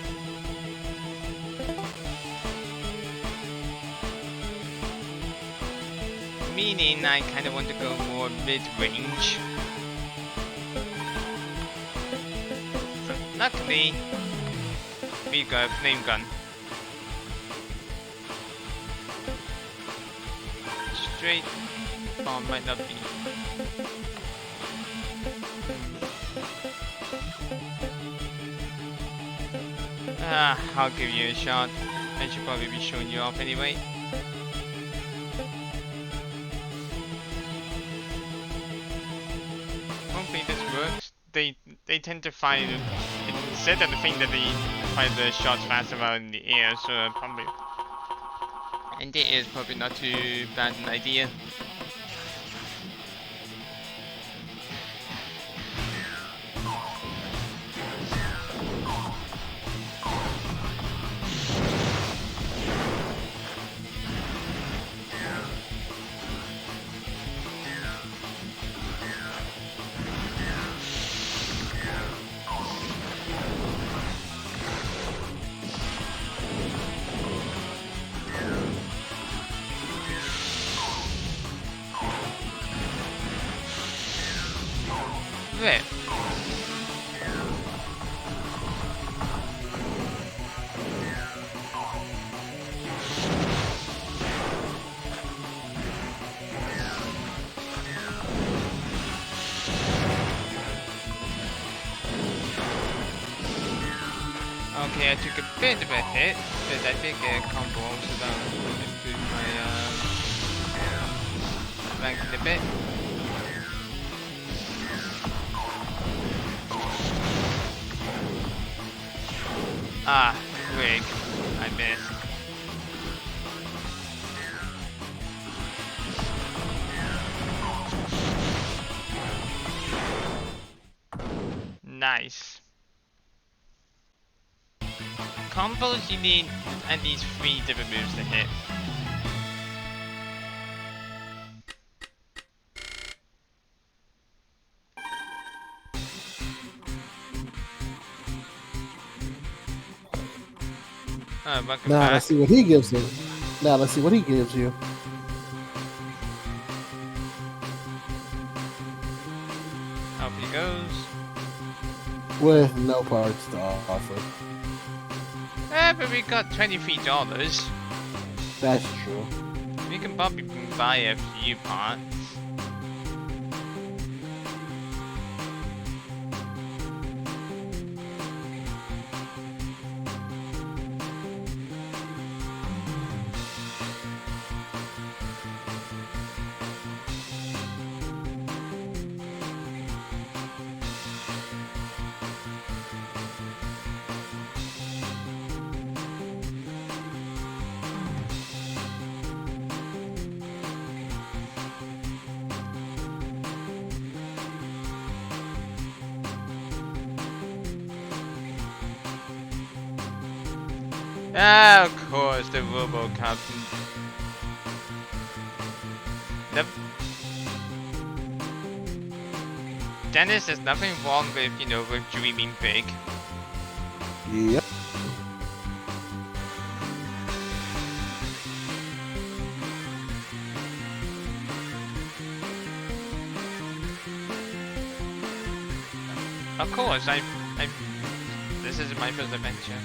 Meaning I kind of want to go more mid-range. So luckily, we got a flame gun. Straight bomb might not be. I'll give you a shot. I should probably be showing you off anyway. Hopefully this works. They tend to fire. It said at the thing that they fire the shots faster while in the air, so probably. And the air is probably not too bad an idea. There. Okay, I took a bit of a hit, but I did get a combo, so that will improve my rank in a bit. Ah, Rig. I missed. Nice. combos, you need at least 3 different moves to hit. Welcome Now back. let's see what he gives you. Now let's see what he gives you. Off he goes. With no parts to offer. But we got $23. That's true. We can probably buy a few parts. Ah, of course, the Robo Captain. Dennis, there's nothing wrong with, with dreaming big. Yep. Of course, this is my first adventure.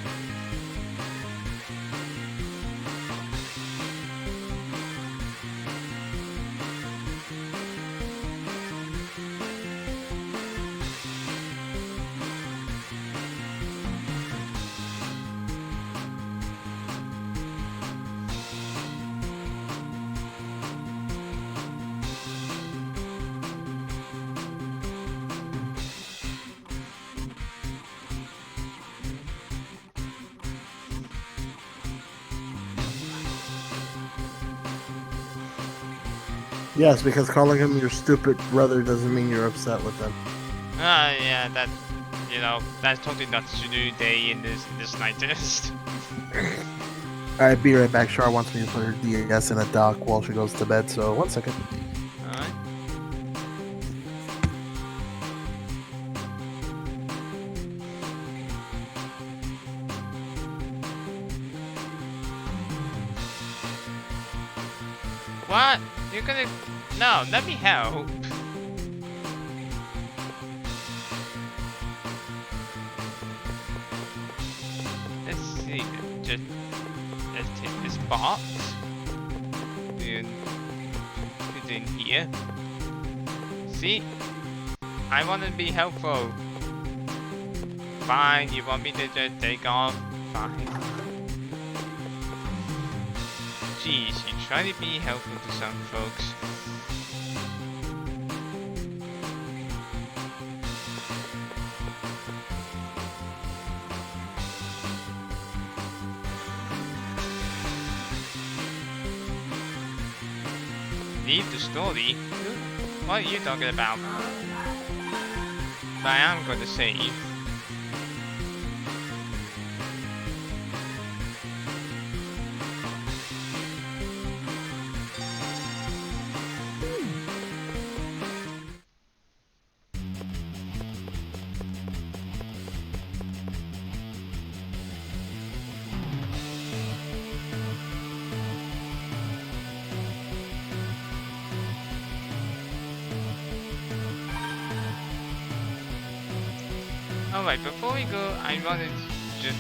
Yes, because calling him your stupid brother doesn't mean you're upset with him. Yeah, that's totally not to do day in this nicest. Alright, be right back. Char wants me to put her DS in a dock while she goes to bed, so 1 second. Alright. What? You're gonna... No, let me help. Let's see. Let's take this box. And put it in here. See? I want to be helpful. Fine, you want me to just take off? Fine. Jeez, you try to be helpful to some folks. Leave the story? What are you talking about? But I am going to save. Alright, before we go, I wanted to just...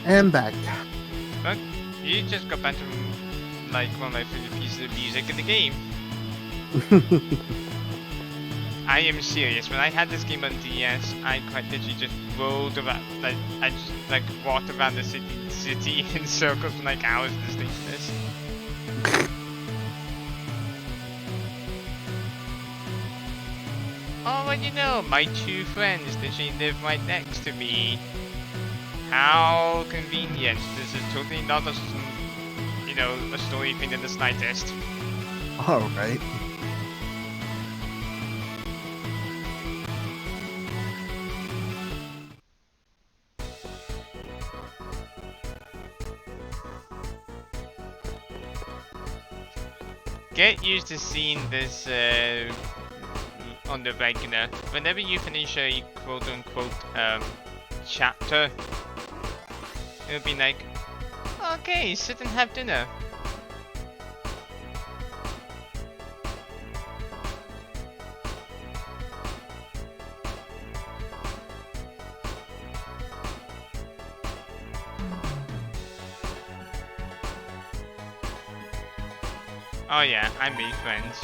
And back. But you just got back to like one of my favorite pieces of music in the game. I am serious. When I had this game on DS, I quite literally just rolled around, like I just like walked around the city in circles for like hours listening to this. Oh, and you know, my two friends literally live right next to me. How convenient. This is totally not a, a story thing in the slightest. Alright. get used to seeing this on the regular. Whenever you finish a quote-unquote chapter, it'll be like, okay, sit and have dinner. Oh yeah, I made friends.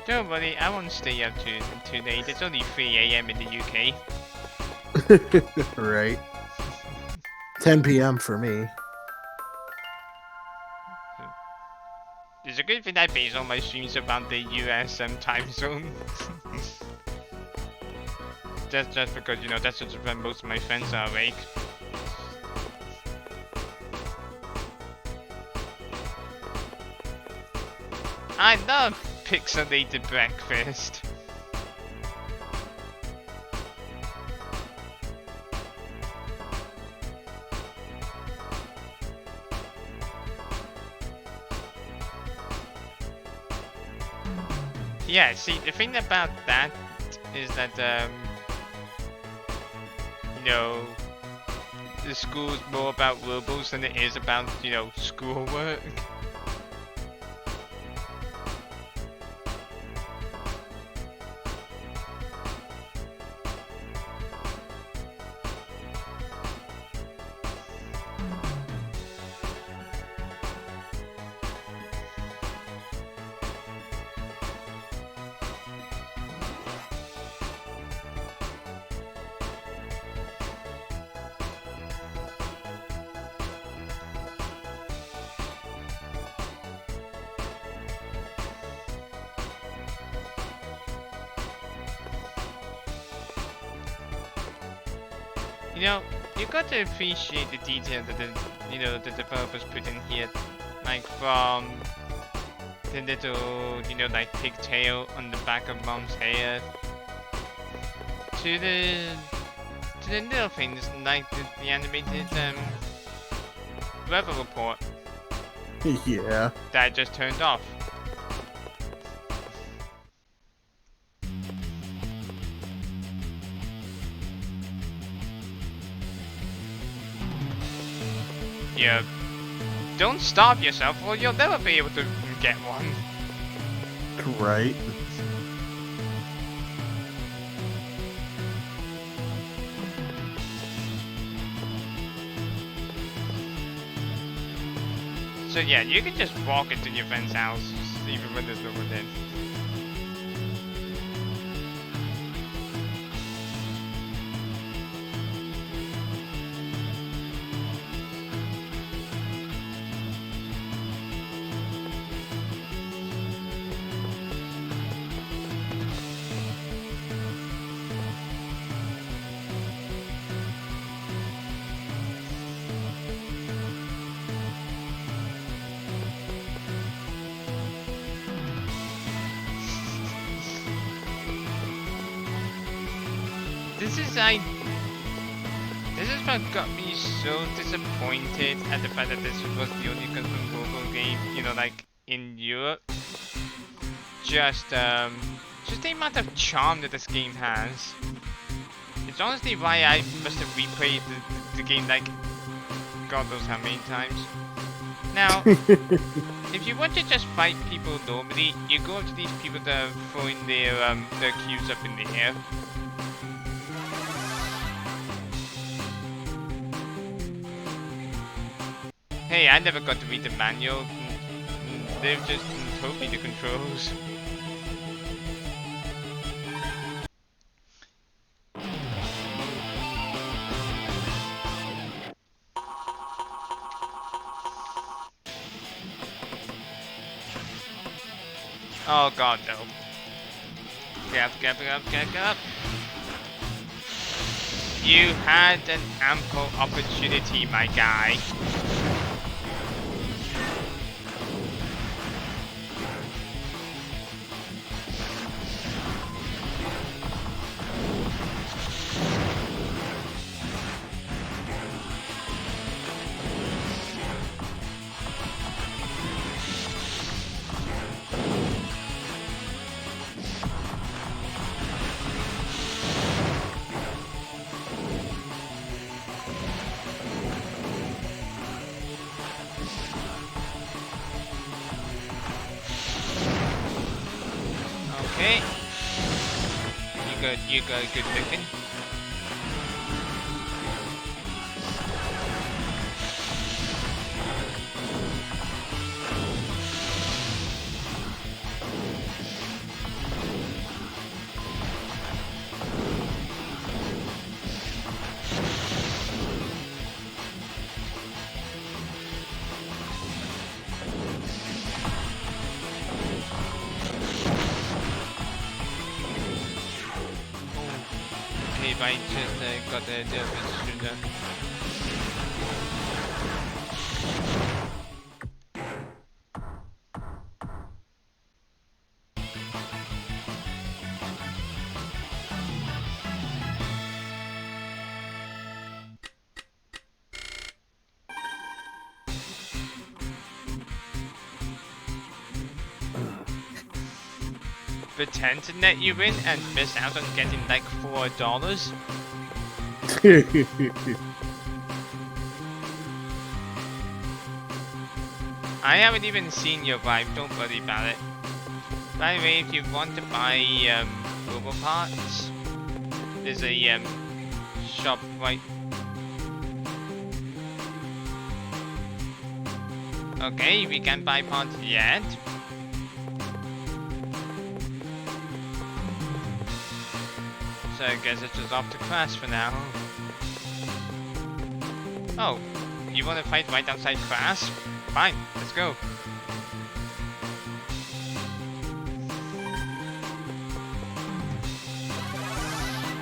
Don't worry, I won't stay up too late. It's only 3 AM in the UK. Right. 10 p.m. for me. It's a good thing I base all my streams around the US time zone. That's just because, you know, that's just when most of my friends are awake. I love pixelated breakfast. Yeah, see, the thing about that is that, you know, the school's more about Robos than it is about, you know, schoolwork. You know, you got to appreciate the detail that the developers put in here, like from the little, you know, like pigtail on the back of Mom's hair, to the little things like the animated weather report Yeah. that I just turned off. Yeah, don't starve yourself or you'll never be able to get one. Right. So yeah, you can just walk into your friend's house even when there's no one in. This is what got me so disappointed at the fact that this was the only custom mobile game, you know, like in Europe. Just the amount of charm that this game has. It's honestly why I must have replayed the game like God knows how many times. Now, if you want to just fight people normally, you go up to these people that are throwing their cubes up in the air. Hey, I never got to read the manual. They've just told me the controls. Oh god, no. Get up. You had an ample opportunity, my guy. Okay. You got good looking. Okay, right, just got the sooner. Pretend to net you win and miss out on getting like $4. I haven't even seen your vibe, don't worry about it. By the way, if you want to buy Robo parts, there's a shop right. Okay, we can't buy parts yet. So I guess it's just off to class for now. Oh, you want to fight right outside class? Fine, let's go.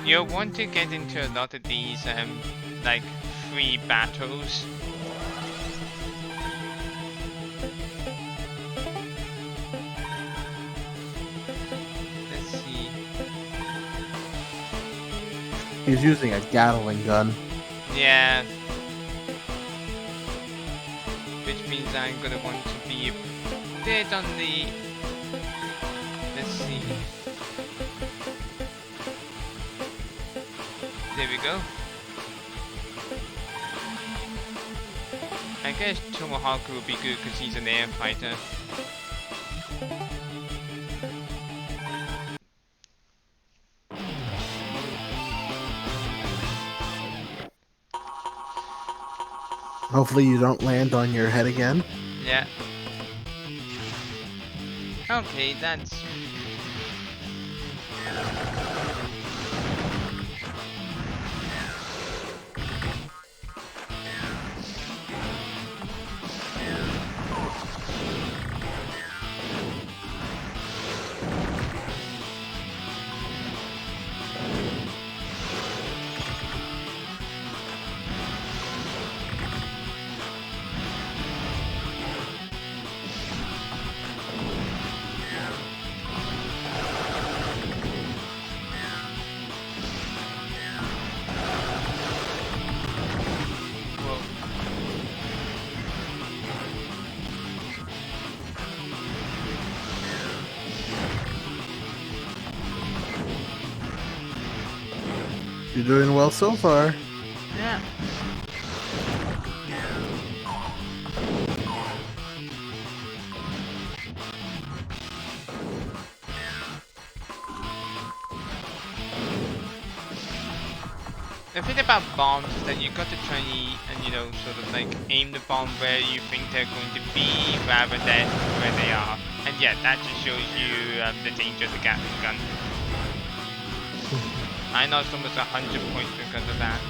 You'll want to get into a lot of these like free battles. Let's see. He's using a Gatling gun. Yeah. Which means I'm gonna want to be a bit on the... Let's see. There we go. I guess Tomahawk will be good because he's an air fighter. Hopefully you don't land on your head again. Yeah. Okay, that's... You're doing well so far. Yeah. the thing about bombs is that you got to try and, you know, sort of like aim the bomb where you think they're going to be rather than where they are. And yeah, that just shows you the danger of the Gatling gun. I lost almost 100 points because of that.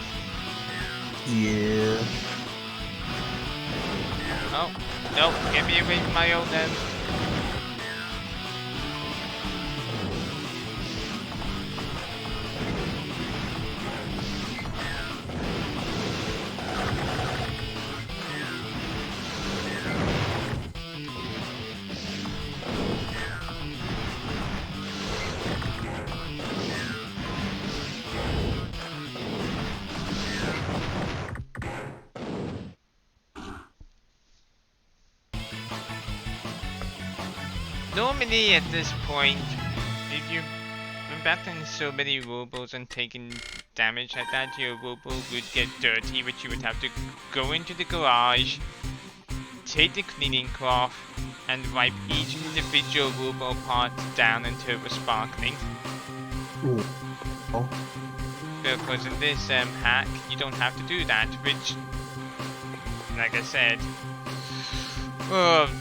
Yeah. Oh, no, get me away from my old Normally at this point, if you've been battling so many Robos and taking damage like that, your Robo would get dirty, which you would have to go into the garage, take the cleaning cloth, and wipe each individual Robo part down until it was sparkling. Ooh. Oh. Because in this hack, you don't have to do that, which, like I said,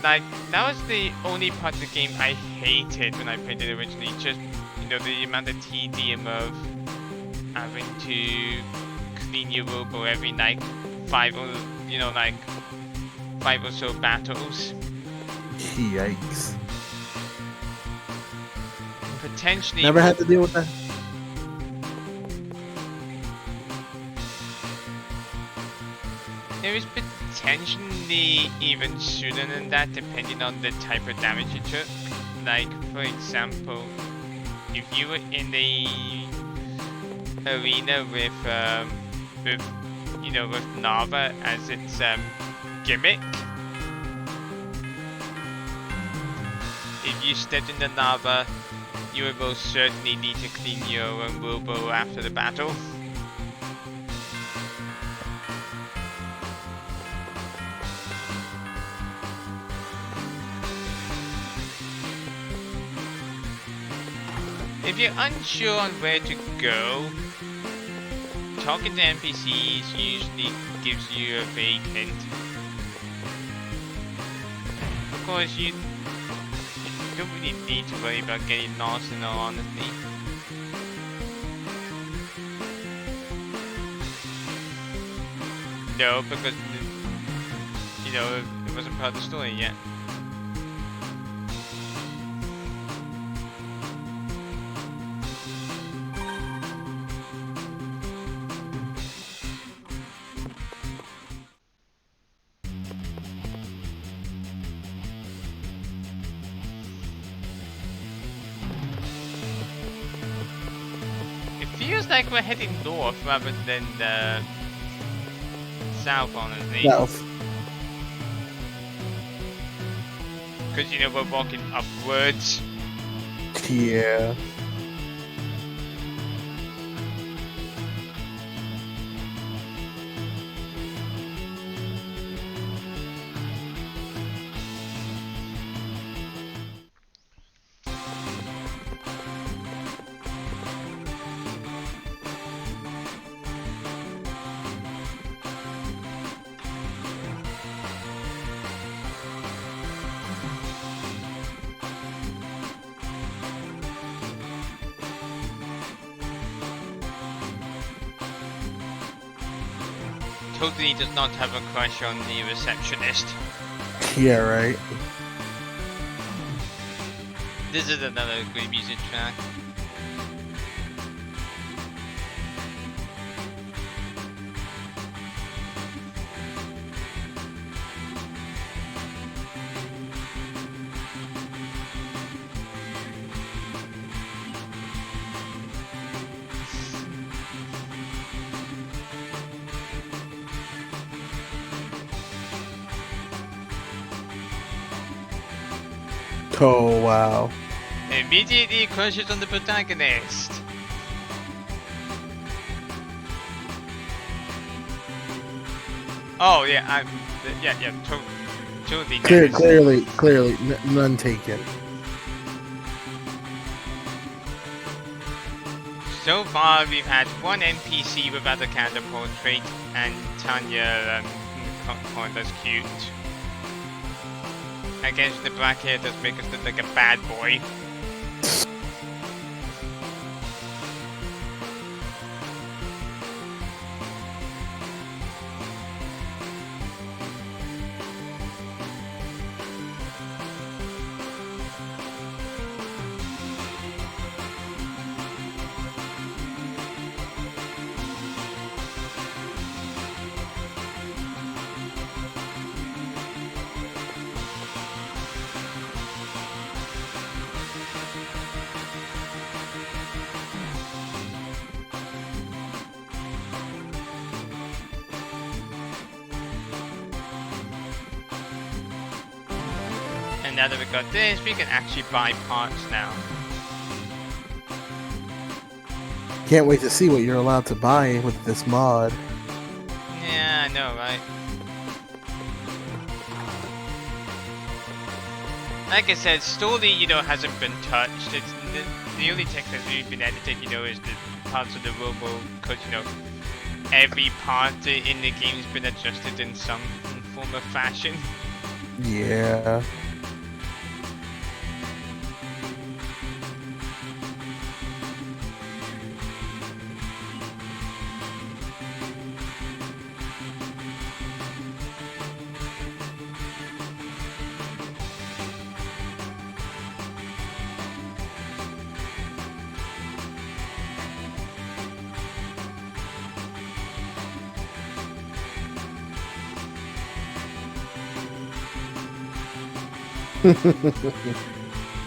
like, that was the only part of the game I hated when I played it originally. Just, you know, the amount of tedium of having to clean your Robo every, like, 5 or so battles. Yikes. Potentially... Never had to deal with that. There is potentially even sooner than that, depending on the type of damage you took. Like, for example, if you were in the arena with lava as its gimmick, if you stepped in the lava, you would most certainly need to clean your own Robo after the battle. If you're unsure on where to go, talking to NPCs usually gives you a vague hint. Of course, you don't really need to worry about getting lost in all honesty. No, because, you know, it wasn't part of the story yet. Like we're heading north rather than south, honestly. South. Because, you know, we're walking upwards. Yeah. Totally does not have a crush on the receptionist. Yeah, right. This is another good music track. Oh, wow. Immediately crushes on the protagonist. Oh yeah, totally. Clearly, none taken. So So far, we've had one NPC without a catapult trait, and Tanya called us cute. I guess the black hair does make us look like a bad boy. And now that we got this, we can actually buy parts now. Can't wait to see what you're allowed to buy with this mod. Yeah, I know, right? Like I said, story, hasn't been touched. It's the only text that's really been edited, is the parts of the Robo, because, every part in the game's been adjusted in some form of fashion. Yeah.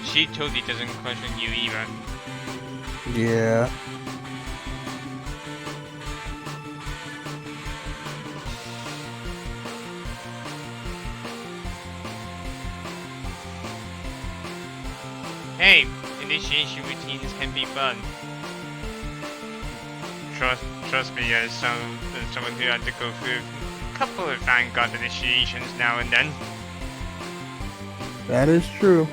She totally doesn't question you either. Yeah. Hey, initiation routines can be fun. Trust me, as someone who had to go through a couple of Vanguard initiations now and then. That is true.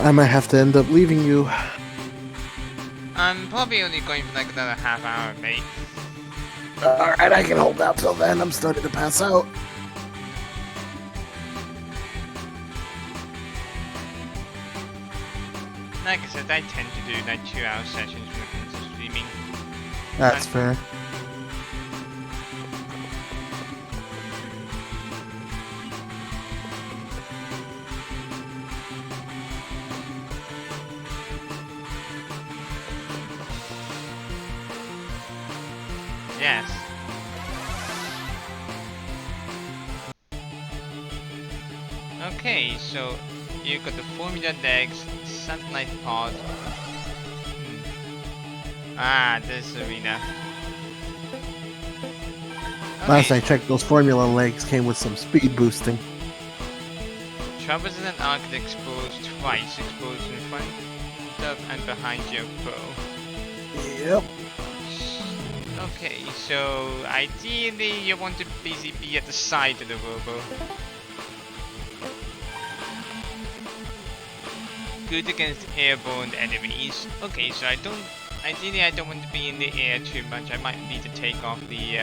I might have to end up leaving you. I'm probably only going for like another half hour, mate. Alright, I can hold out till then. I'm starting to pass out. Like I said, I tend to do like 2-hour sessions when it comes to streaming. That's fair. Yes. Okay, so you've got the Formula Legs, Satellite Pod. Ah, this arena. Last I checked, those formula legs came with some speed boosting. Travels in an arc that explodes twice, explodes in front of and behind your foe. Yep. Okay, so ideally you want to basically be at the side of the Robo. Good against airborne enemies. Okay, so ideally I don't want to be in the air too much. I might need to take off the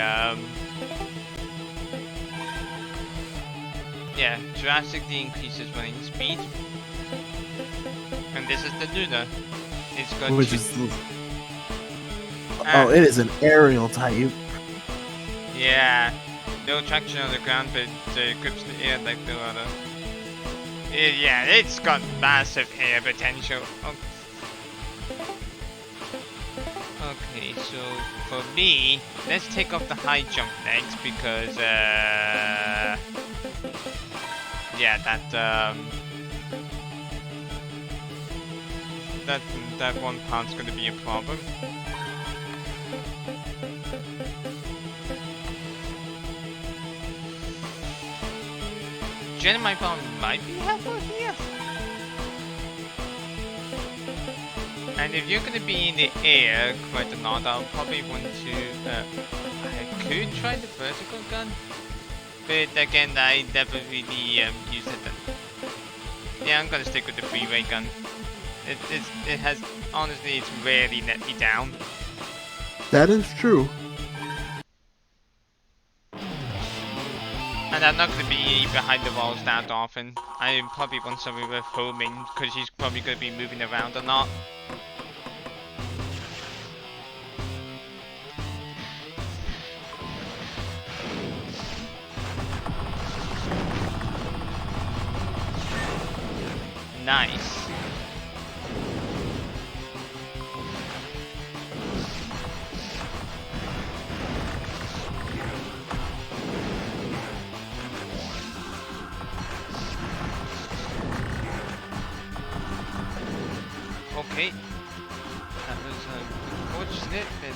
yeah, drastically increases running speed. And this is the Luna. It's got Which two, is oh, it is an aerial type. yeah, no traction on the ground, but grips the air like no other. Yeah, it's got massive air potential. Okay, so for me, let's take off the high jump legs because yeah, that one part's gonna be a problem. Dynamite bomb might be helpful here. And if you're gonna be in the air quite a lot, I'll probably want to. I could try the vertical gun, but again, I never really used it. Yeah, I'm gonna stick with the freeway gun. It has honestly, it's rarely let me down. That is true. And I'm not going to be behind the walls that often. I probably want somebody with homing, because she's probably going to be moving around a lot. Nice. Okay. That was unfortunate, but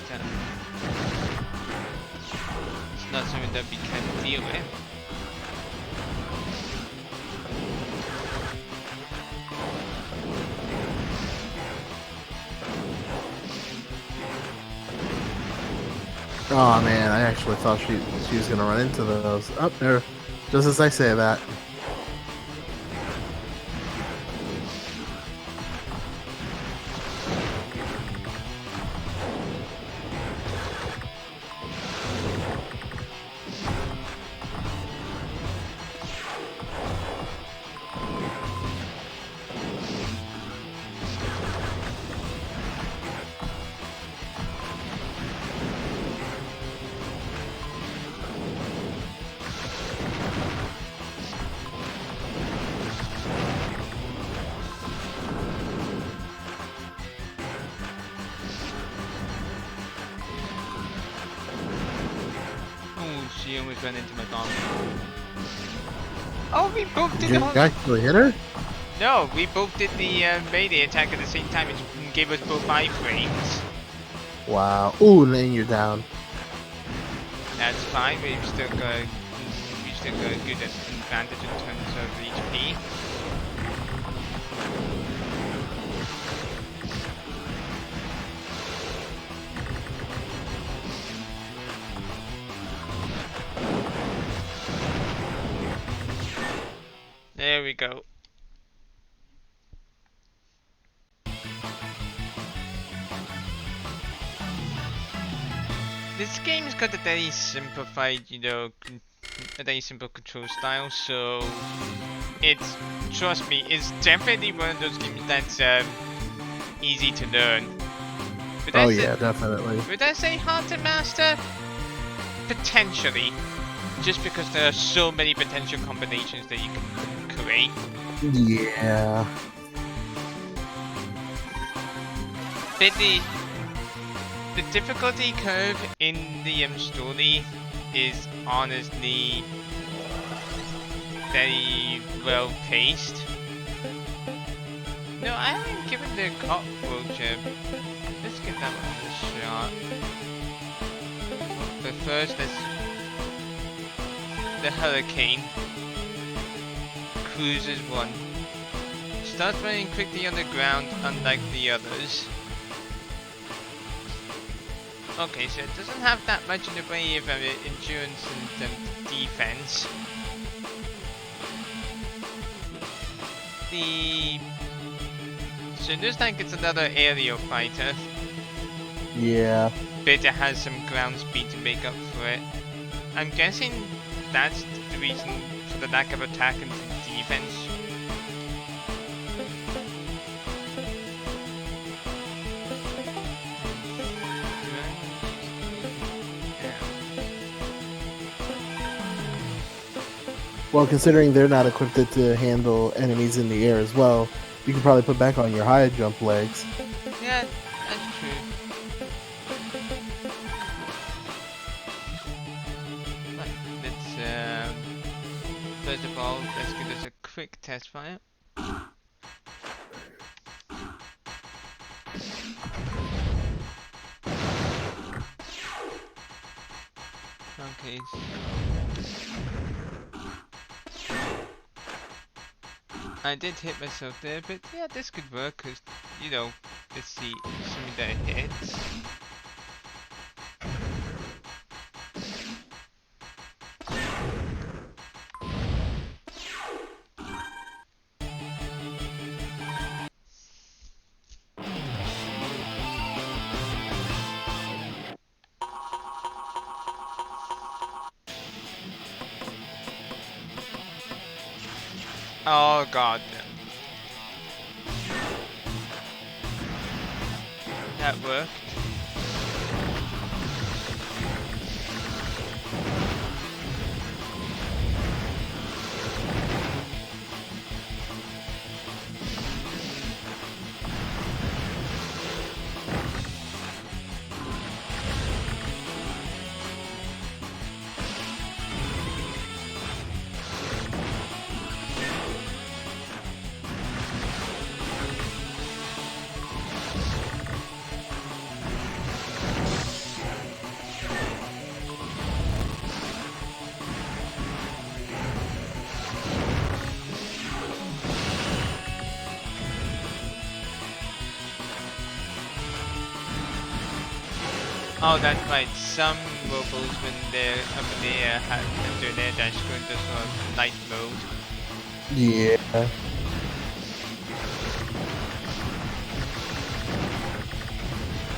it's not something that we can deal with. Oh man, I actually thought she was gonna run into those. Up there, just as I say that. She almost ran into my bomb. Oh, we both did Did the you actually hit her? No, we both did the melee attack at the same time. It gave us both iframes. Wow. Ooh, and you're down. That's fine. We've still got a good advantage in terms of HP. There we go. This game's got a very simplified, a very simple control style, so it's, trust me, it's definitely one of those games that's easy to learn. But Oh yeah, definitely. would I say hard to master? Potentially. Just because there are so many potential combinations that you can create. Yeah. But the difficulty curve in the story is honestly very well paced. No, I haven't given the cockroach a... Let's give that one a shot. But first, let's... The hurricane. Cruises one. Starts running quickly on the ground, unlike the others. Okay, so it doesn't have that much in the way of endurance and defense. So it looks like it's another aerial fighter. Yeah. But it has some ground speed to make up for it. I'm guessing that's the reason for the lack of attack and defense. Well, considering they're not equipped to handle enemies in the air as well, you can probably put back on your high jump legs. Yeah, that's true. Right, let's first of all, let's give this a quick test fire. Okay. I did hit myself there, but yeah, this could work, cause, you know, let's see, assuming that it hits. Oh god. That worked. Oh, that's right. Some Robos, when they're up in the air, have their air dash go into sort of night mode. Yeah.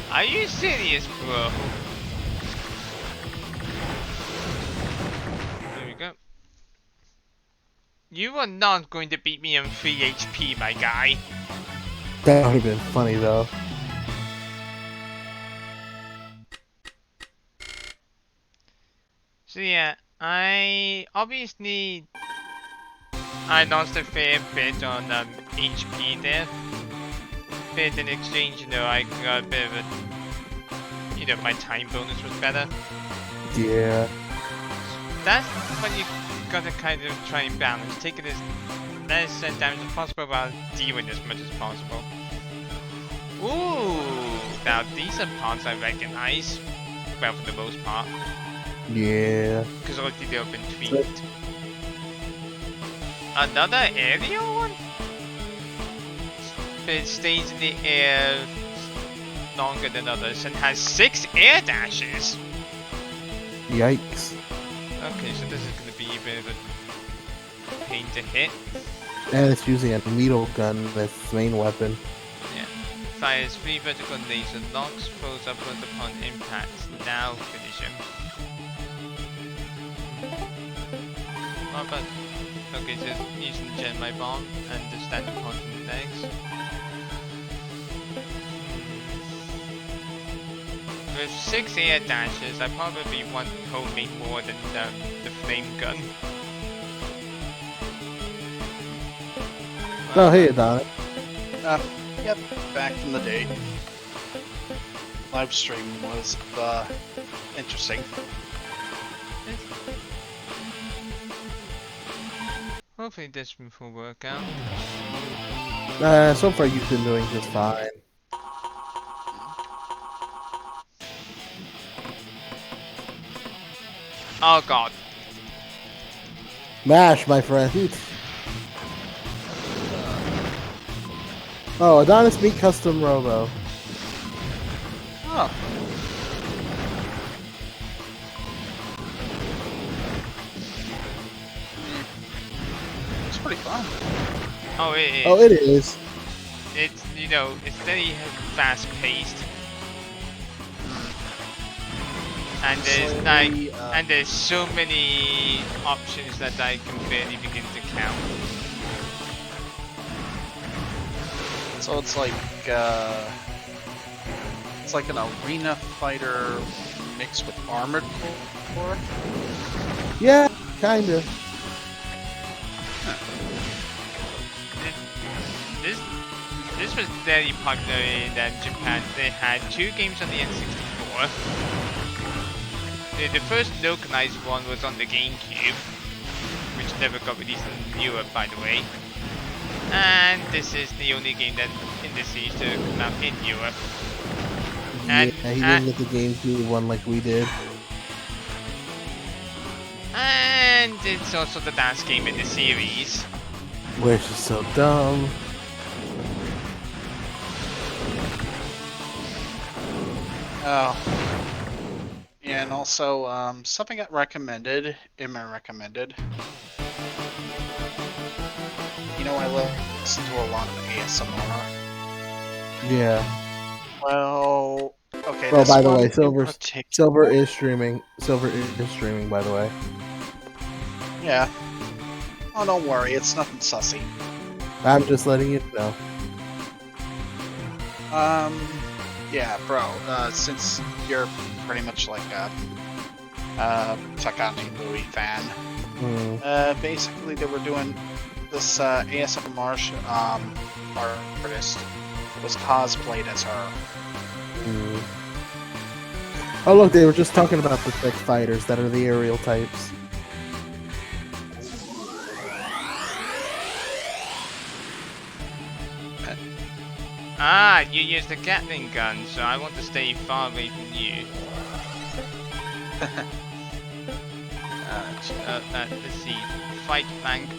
Are you serious, bro? There we go. You are not going to beat me on 3 HP, my guy. That would have been funny, though. So yeah, I lost a fair bit on HP there. But in exchange, you know, I got a bit of a, you know, my time bonus was better. Yeah. That's what you gotta kind of try and balance. Take it as less damage as possible while dealing as much as possible. Ooh, now these are parts I recognize. Well, for the most part. Yeah. Because already they've been tweaked. Another aerial one? But it stays in the air longer than others and has 6 air dashes. Yikes. Okay, so this is going to be a bit of a pain to hit. And it's using a needle gun as its main weapon. Yeah. Fires 3 vertical laser locks, throws upwards upon impact. Now finish him. Oh, but okay, so using the Gen My Bomb and the standard quantum legs. With 6 air dashes, I probably want homing more than the flame gun. Oh, hey, Adonis. Yep, back from the date. Live stream was interesting. Hopefully this will work out. So far you've been doing just fine. Oh god. Mash, my friend. Oh, Adonis beat Custom Robo. Oh. It's pretty fun. Oh, it is. Oh, it is. It's, you know, it's very fast paced. And there's Slightly, and there's so many options that I can barely begin to count. So it's like an arena fighter mixed with armored core. Yeah, kinda. This was very popular in Japan. They had 2 games on the N64. The first localized one was on the GameCube, which never got released in Europe, by the way. And this is the only game that in the series to come out in Europe. Yeah, he didn't get the GameCube one like we did. And it's also the last game in the series. Which is so dumb. Oh. And also, something got recommended, Emma recommended. You know, I listen to a lot of ASMR. Yeah. Well, okay. Oh, this by the one way, in particular- Silver is streaming. Silver is streaming, by the way. Yeah. Oh, don't worry, it's nothing sussy. I'm just letting you know. Yeah, bro. Since you're pretty much like a Takashi Louie fan, basically they were doing this ASMR artist was cosplayed as her. Oh, look, they were just talking about the thick fighters that are the aerial types. Ah, you use the Gatling gun, so I want to stay far away from you. Let's see. Fight bank.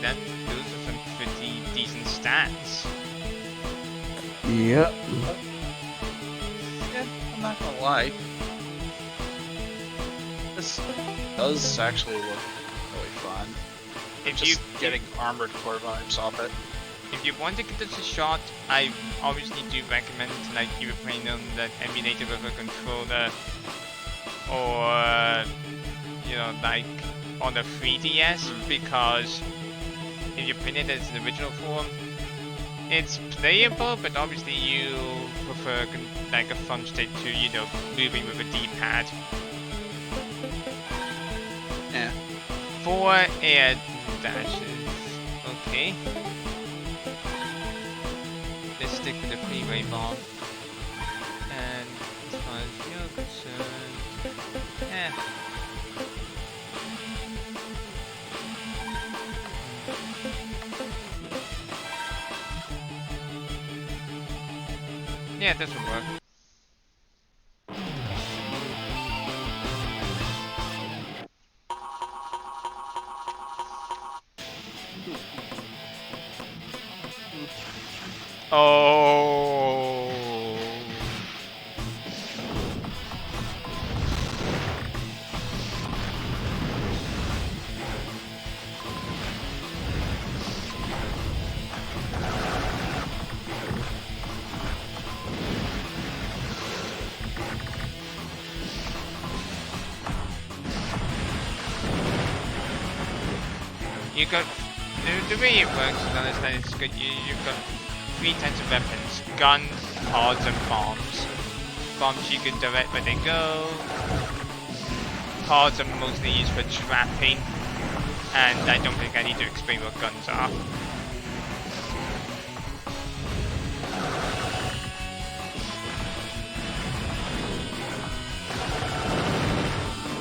Those are some pretty decent stats. Yep. Yeah, I'm not gonna lie. This does actually look really fun. If Just getting armored core vibes off it. If you want to give this a shot, I obviously do recommend like you were playing on the emulator of a controller, or you know, like on the 3DS, because if you play it as an original form, it's playable, but obviously you prefer like a thumb stick to, you know, moving with a D-pad. Yeah. 4 air dashes. Okay. Let's stick with the freeway bomb. And as far as you're concerned, yeah, this will work. Oh. You got the way it works is understand it's good. You've got 3 types of weapons: guns, pods, and bombs. Bombs you can direct where they go. Pods are mostly used for trapping, and I don't think I need to explain what guns are.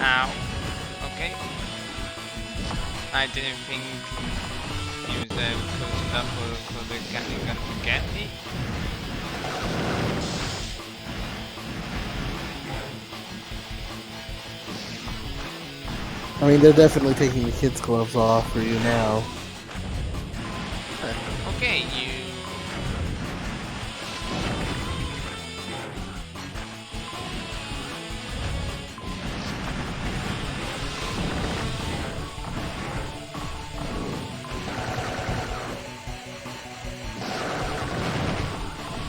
Ow. Okay. I didn't think he was close enough for the Gatling gun to get me. I mean, they're definitely taking the kids' gloves off for you now. Okay, you.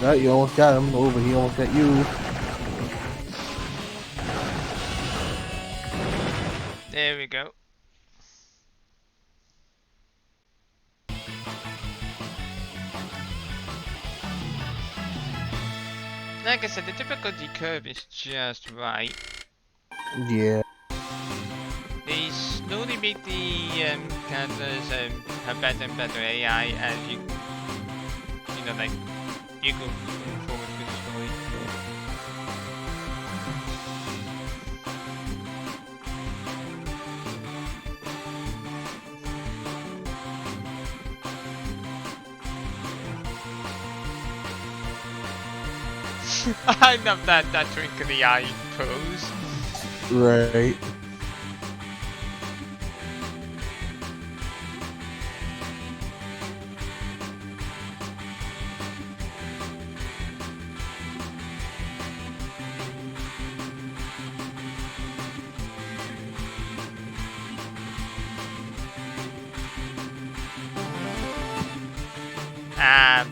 No, you almost got him. Oh, but he almost got you. we go. Like I said, the difficulty curve is just right. Yeah. They slowly make the characters have better and better AI as you know, like you go forward with the story. I love that twinkly eye pose. Right.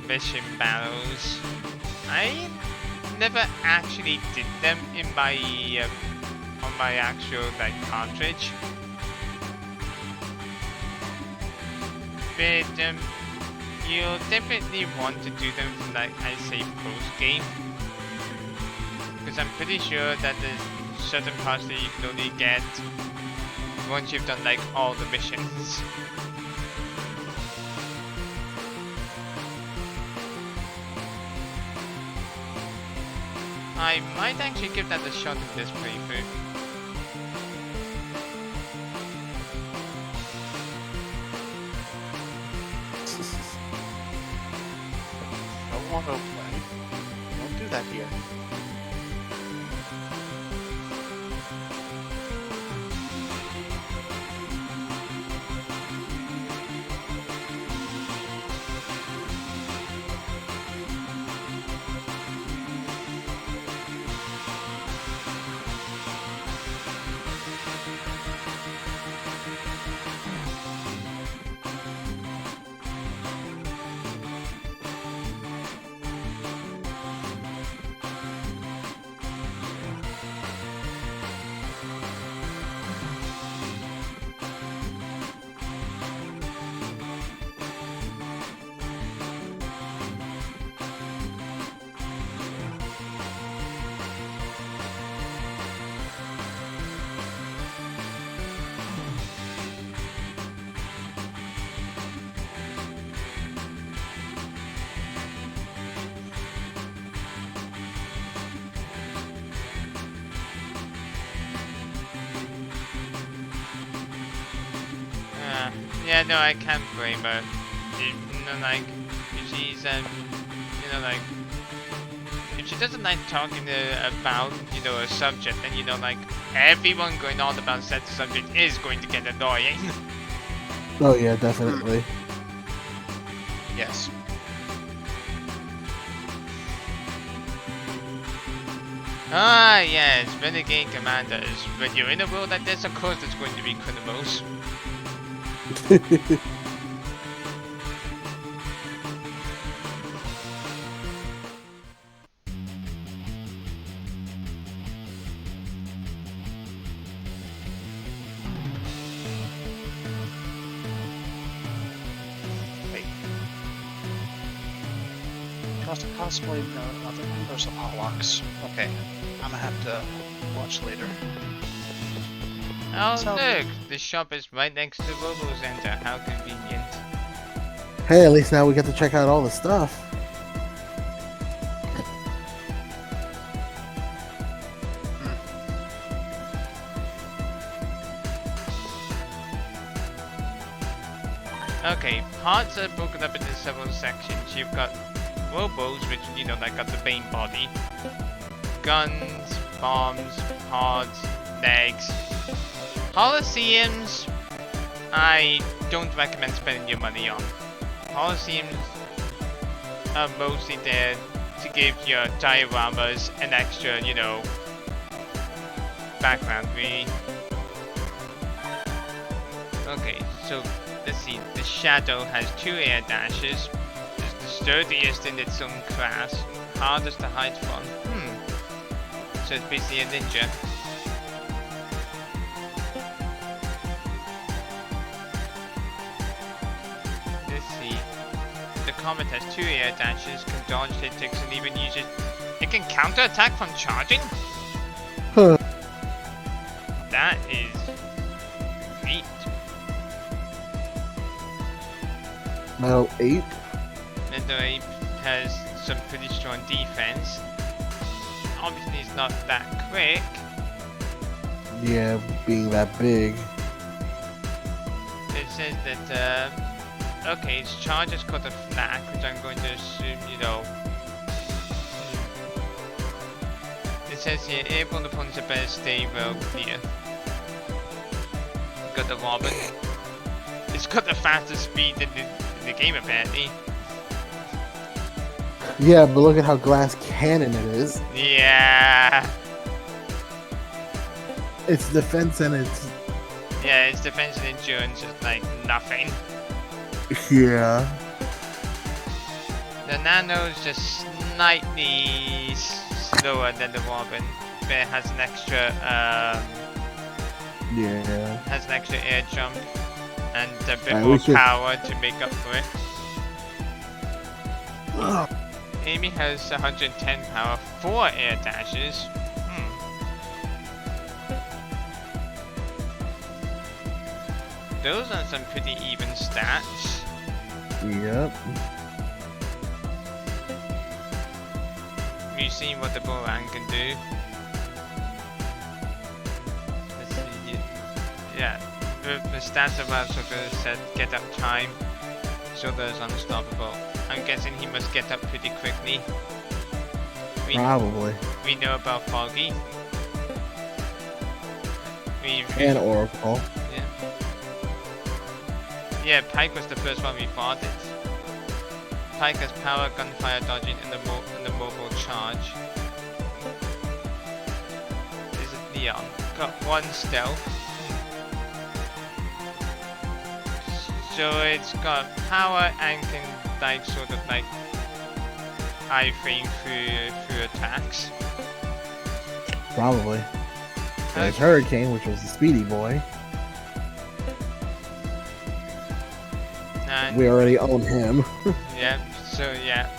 Mission battles. I never actually did them in my on my actual like cartridge, but you'll definitely want to do them from like I say post game, because I'm pretty sure that there's certain parts that you can only get once you've done like all the missions. I might actually give that a shot in this playthrough. Don't want to play. Don't do that here. Yeah, no, I can't blame her. You know, like, if she's, you know, like, if she doesn't like talking about, you know, a subject, then, you know, like, everyone going on about that subject is going to get annoying. Oh yeah, definitely. Yes. Ah, yes, Renegade Commanders. When you're in a world like this, of course there's going to be criminals. Wait. Cosplay, no, other members of Hotbox. Okay. I'm gonna have to watch later. Oh, So- look, the shop is right next to Robo Center. How convenient. Hey, at least now we get to check out all the stuff. Okay, parts are broken up into several sections. You've got Robos, which, you know, like got the main body. Guns, bombs, pods, legs. Coliseums, I don't recommend spending your money on. Coliseums are mostly there to give your dioramas an extra, you know, background, really. Okay, so let's see. The Shadow has 2 air dashes. It's the sturdiest in its own class. Hardest to hide from. So it's basically a ninja. combat has 2 air dashes, can dodge hit ticks, and even use it. It can counter-attack from charging? Huh. That is neat. Metal Ape. Metal Ape has some pretty strong defense. Obviously, it's not that quick. Yeah, being that big. It says that, okay, its charge is called a flack, which I'm going to assume, you know. It says here, airborne opponents are better stay well clear. Got the Robin. It's got the fastest speed in the game, apparently. Yeah, but look at how glass cannon it is. Yeah. Its defense and its... Yeah, its defense and endurance is like nothing. Yeah. The Nano is just slightly slower than the Robin, but it has an extra, Yeah. has an extra air jump and a bit Alright, more we should- power to make up for it. Amy has 110 power, 4 air dashes. Those are some pretty even stats. Yep. We've seen what the Boran can do. Let's see. Yeah, the stats of our sort of said get up time. Shoulder is unstoppable. I'm guessing he must get up pretty quickly. Probably. We know about Foggy. And Oracle. Yeah. Yeah, Pike was the first one we fought it. Pike has power, gunfire, dodging, and the mobile charge. Is it Leon? Got 1 stealth. So it's got power and can like sort of like I-frame through attacks. Probably. There's Hurricane, which was the speedy boy. And We already own him. yeah, so yeah.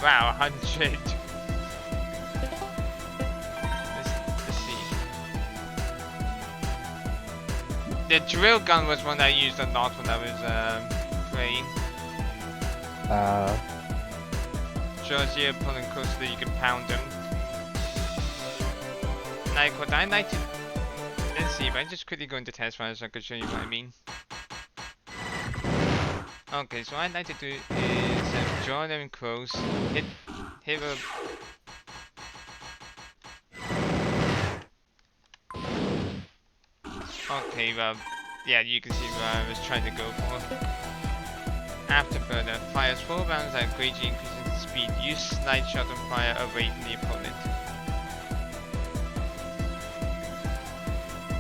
Wow, 100. Let's see. The drill gun was one I used a lot when I was playing. Shows you pulling close so that you can pound them. Like what I like to... Let's see, if I just quickly go into test fire so I can show you what I mean. Okay, so what I'd like to do is draw them close, hit a... Okay, well, yeah, you can see what I was trying to go for. Afterburner fires 4 rounds at greatly increasing speed. Use slide shot and fire away from the opponent.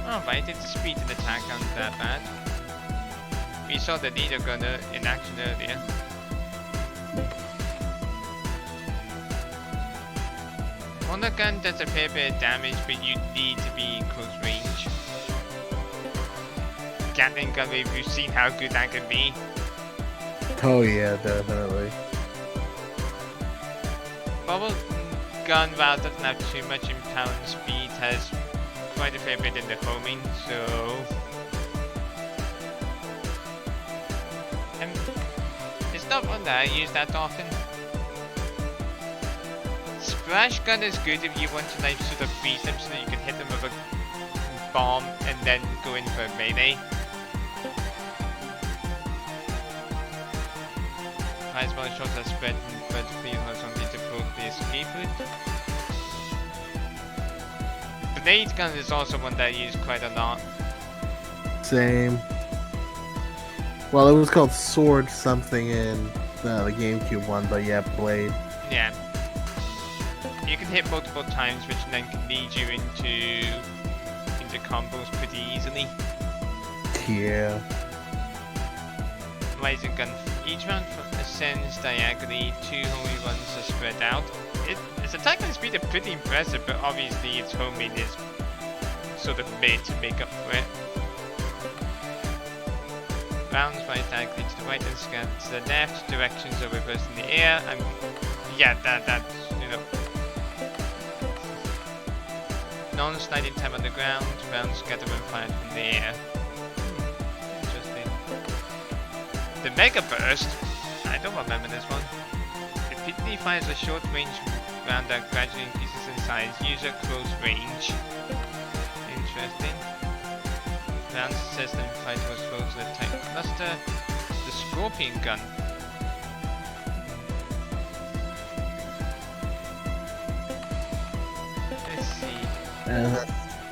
Alright, its speed and attack aren't that bad. We saw the leader gunner in action earlier. Honda gun does a fair bit of damage, but you need to be in close range. Gatling gun, we've seen how good that can be. Oh yeah, definitely. Bubble gun, while it doesn't have too much in pound speed, has quite a fair bit in the homing, so... it's not one that I use that often. Splash gun is good if you want to like sort of freeze them so that you can hit them with a bomb and then go in for a melee. Ice ball shots are spread vertically horizontally to provoke the escape route. Blade gun is also one that I use quite a lot. Same. Well, it was called Sword something in the GameCube one, but yeah, Blade. Yeah. You can hit multiple times, which then can lead you into combos pretty easily. Yeah. Laser gun. Each round ascends diagonally. 2 homing runs are spread out. Its attack and speed are pretty impressive, but obviously its homing is sort of made to make up for it. Rounds by attack to the right and scan to the left. Directions are reversed in the air. Yeah, that's, you know. Non-sliding time on the ground. Rounds scatter when fired from the air. Interesting. The Mega Burst? I don't remember this one. Repeatedly fires a short-range round that gradually increases in size. User close range. Interesting. Round system fight was close to the tank cluster. The Scorpion Gun. Let's see.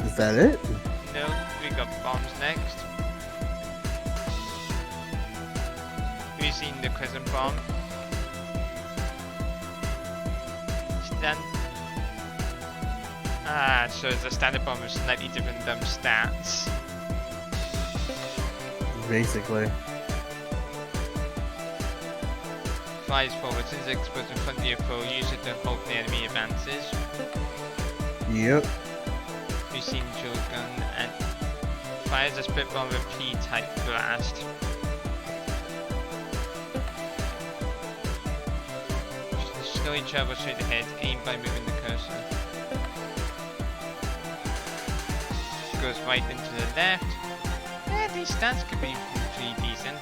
Is that it? No, we got bombs next. We've seen the Crescent Bomb. Stand. So the standard bomb is slightly different stats. Basically. Flies forward since it explodes in front of your foe, use it to halt the enemy advances. Yep. We've seen Dual Gun and fires a split bomb with a P-type blast. Slowly travel straight ahead, aim by moving the cursor. Goes right into the left. Yeah, these stats could be pretty decent.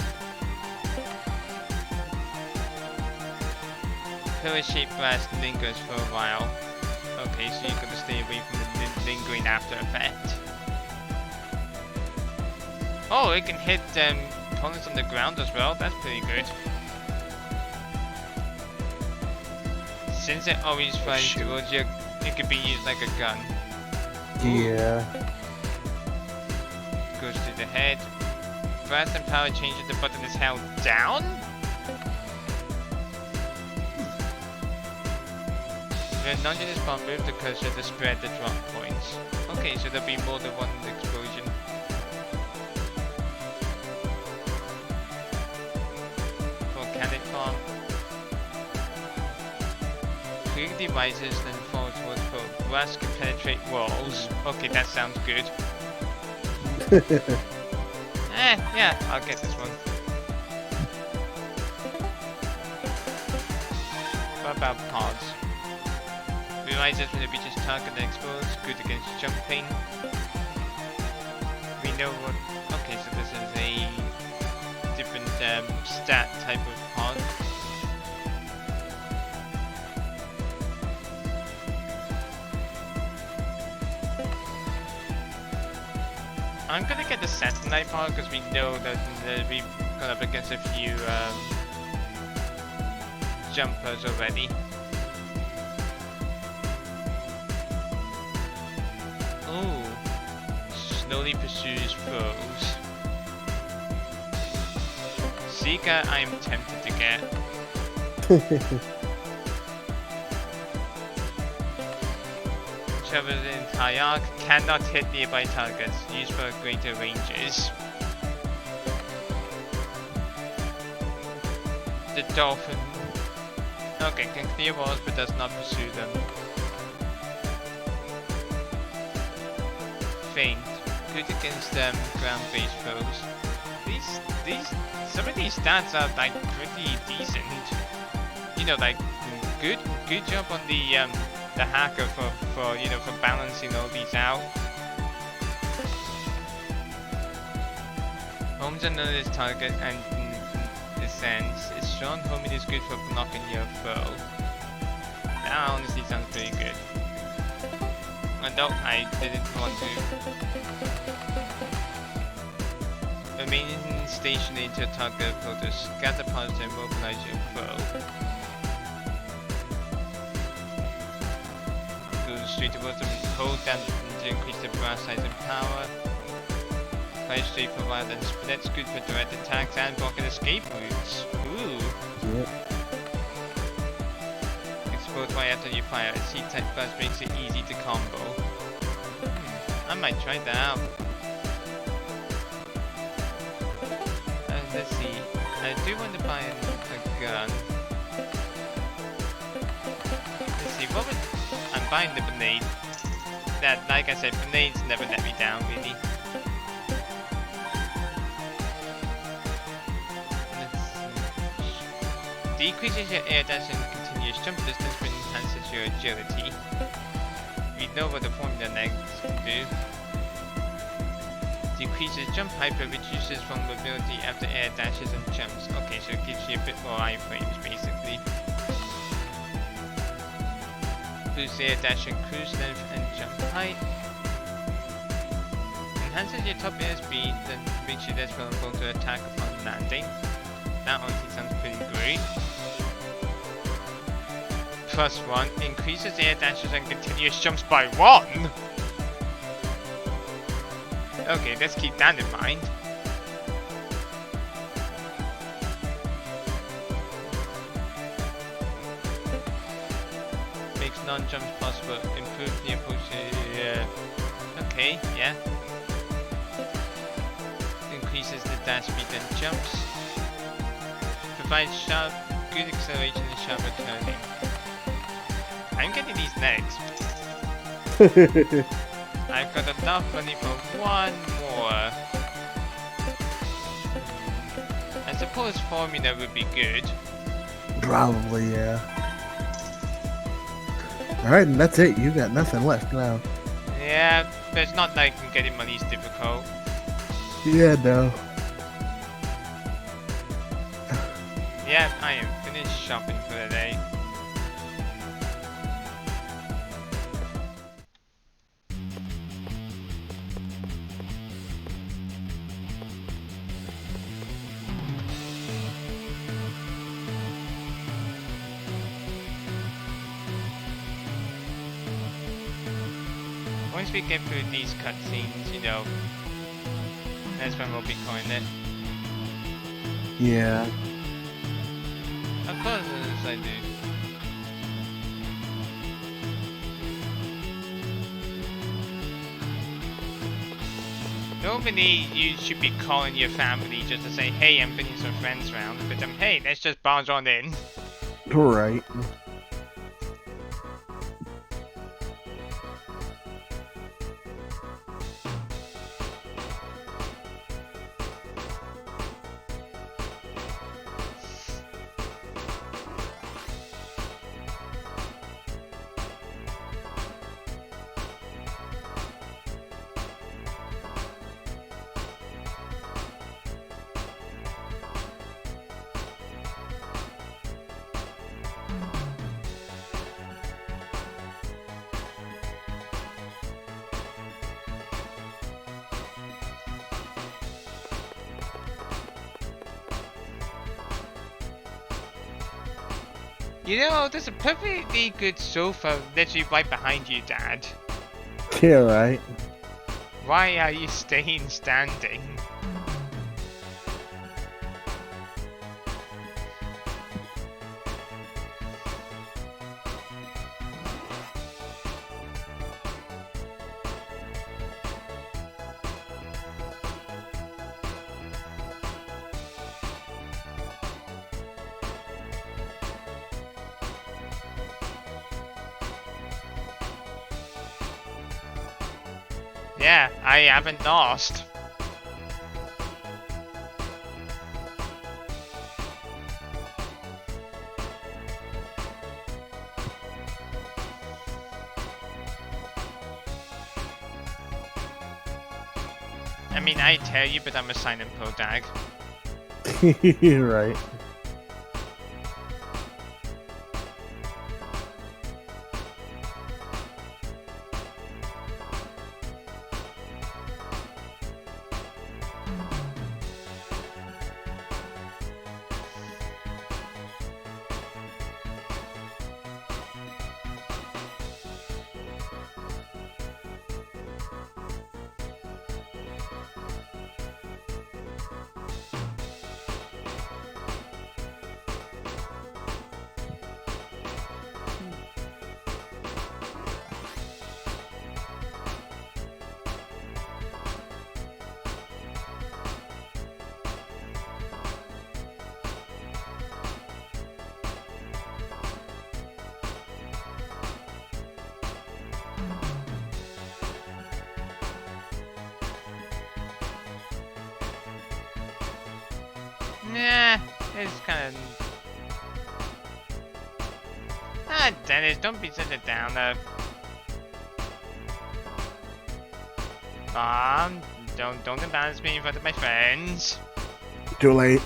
Pillar-shaped blast lingers for a while. Okay, so you've got to stay away from the lingering after effect. Oh, it can hit opponents on the ground as well. That's pretty good. Since it always flies towards you, it could be used like a gun. Yeah. Goes to the head. Blast and power change if the button is held down. When launching this bomb, move the cursor to spread the drop points. Okay, so there'll be more than one explosion. Volcanic bomb. Quickly rises, then falls towards foe. Blast can penetrate walls. Okay, that sounds good. Yeah, I'll get this one. What about pods? Realizes when it reaches target and explodes, good against jumping. We know what... Okay, so this is a different stat type of pod. I'm gonna get the Sentinite pod because we know that we've gone up against a few jumpers already. Ooh, slowly pursues foes. Seeker, I'm tempted to get. Travels in entire arc, cannot hit nearby targets, used for greater ranges. The Dolphin. Okay, can clear walls but does not pursue them. Faint. Good against ground-based foes. Some of these stats are like pretty decent. You know, like good job on the hacker for you know, for balancing all these out. Homes another this target and descends. It's shown homing is good for blocking your foe. That honestly sounds pretty good. No, I didn't want to. Remaining stationary to target foe to scatter parts and mobilize your foe. Go straight towards them, hold down to increase the blast size and power. Fire straight for wild and splits, good for direct attacks and blocking escape routes. Ooh. Yep. Explode right after you fire. A C-type blast makes it easy to combo. I might try that out. Let's see. I do want to buy a gun. Let's see. What would... I'm buying the grenade. That, like I said, grenades never let me down, really. decreases your air dash and continuous jump distance, but enhances your agility. We know what the formula next do. Decreases jump height but reduces vulnerability after air dashes and jumps. Okay, so it gives you a bit more iframes basically. Boosts air dash and cruise length and jump height. Enhances your top air speed and makes you less vulnerable to attack upon landing. That honestly sounds pretty great. Plus 1 increases air dashes and continuous jumps by 1. Okay, let's keep that in mind. Makes non-jumps possible. Improves the approach. Okay, yeah. Increases the dash speed and jumps. Provides sharp, good acceleration and sharper turning. I'm getting these next. I've got enough money for one more. I suppose formula would be good. Probably, yeah. Alright, and that's it. You got nothing left now. Yeah, but it's not like getting money is difficult. Yeah, no. Yeah, I am finished shopping for the day. Once we get through these cutscenes, you know, that's when we'll be calling it. Yeah. Of course, as I do. Normally, you should be calling your family just to say, hey, I'm bringing some friends around, but hey, let's just barge on in. Right. You know, there's a perfectly good sofa literally right behind you, Dad. Yeah, right. Why are you staying standing? Yeah, I haven't lost. I mean, I tell you, but I'm a silent pro dag. Right. Nah, it's kind of... Ah, Dennis, don't be such a downer. Mom, don't embarrass me in front of my friends. Too late.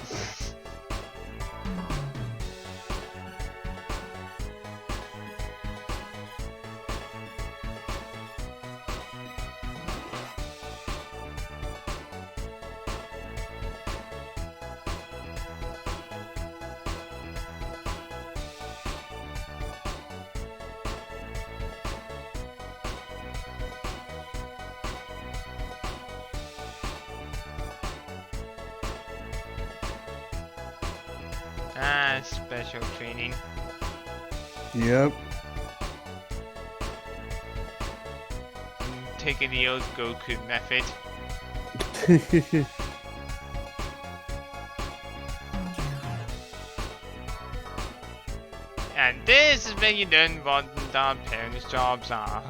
Ah, special training. Yep. Taking the old Goku method. And this is where you learn what our parents' jobs are.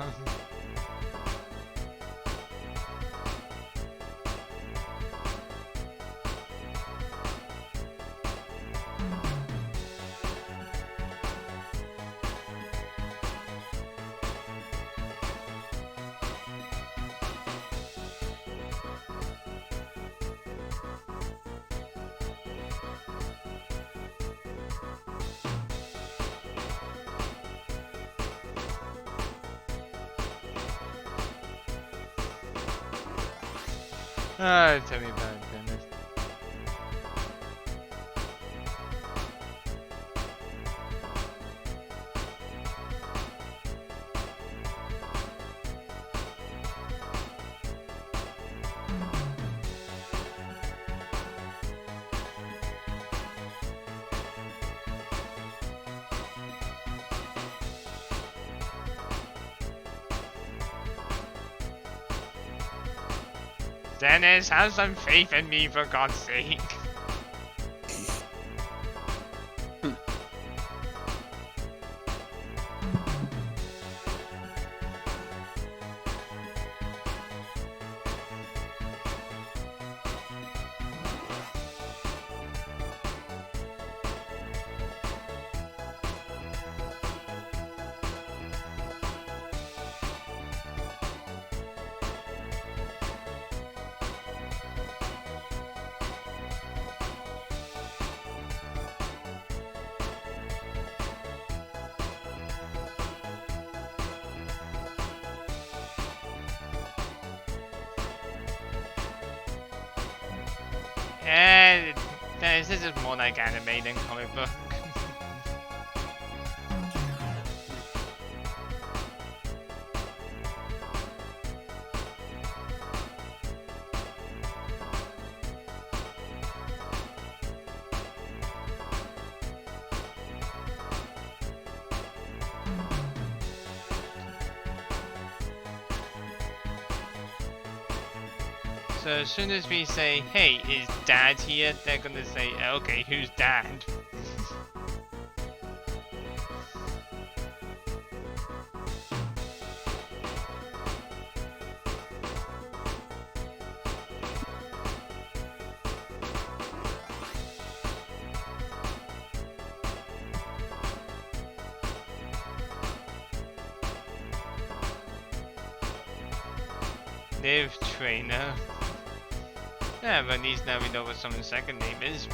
Ah, tell me about it, Dennis. Dennis, have some faith in me for God's sake. And this is more like anime than comic book. So as soon as we say, hey, is Dad here? They're gonna say, okay, who's Dad? Live Trainer. Yeah, but at least now we know what someone's second name is.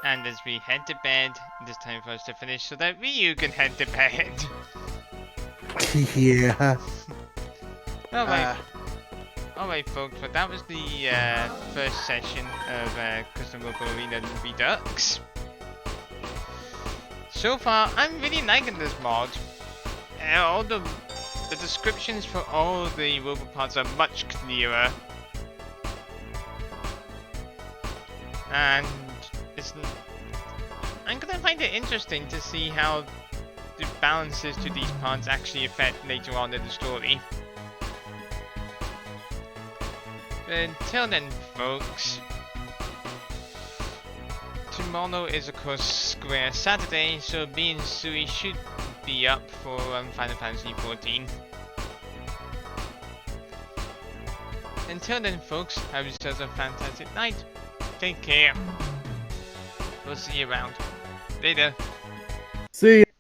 And as we head to bed, it is time for us to finish so that Ryu can head to bed. Yeah. Alright folks, but that was the first session of Custom Robo Arena Redux. So far, I'm really liking this mod. All the descriptions for all the robo parts are much clearer. and I'm gonna find it interesting to see how the balances to these parts actually affect later on in the story. But until then, folks, tomorrow is of course Square Saturday, so me and Sui should be up for Final Fantasy XIV. Until then, folks, have yourselves a fantastic night. Take care. We'll see you around. Later. See ya.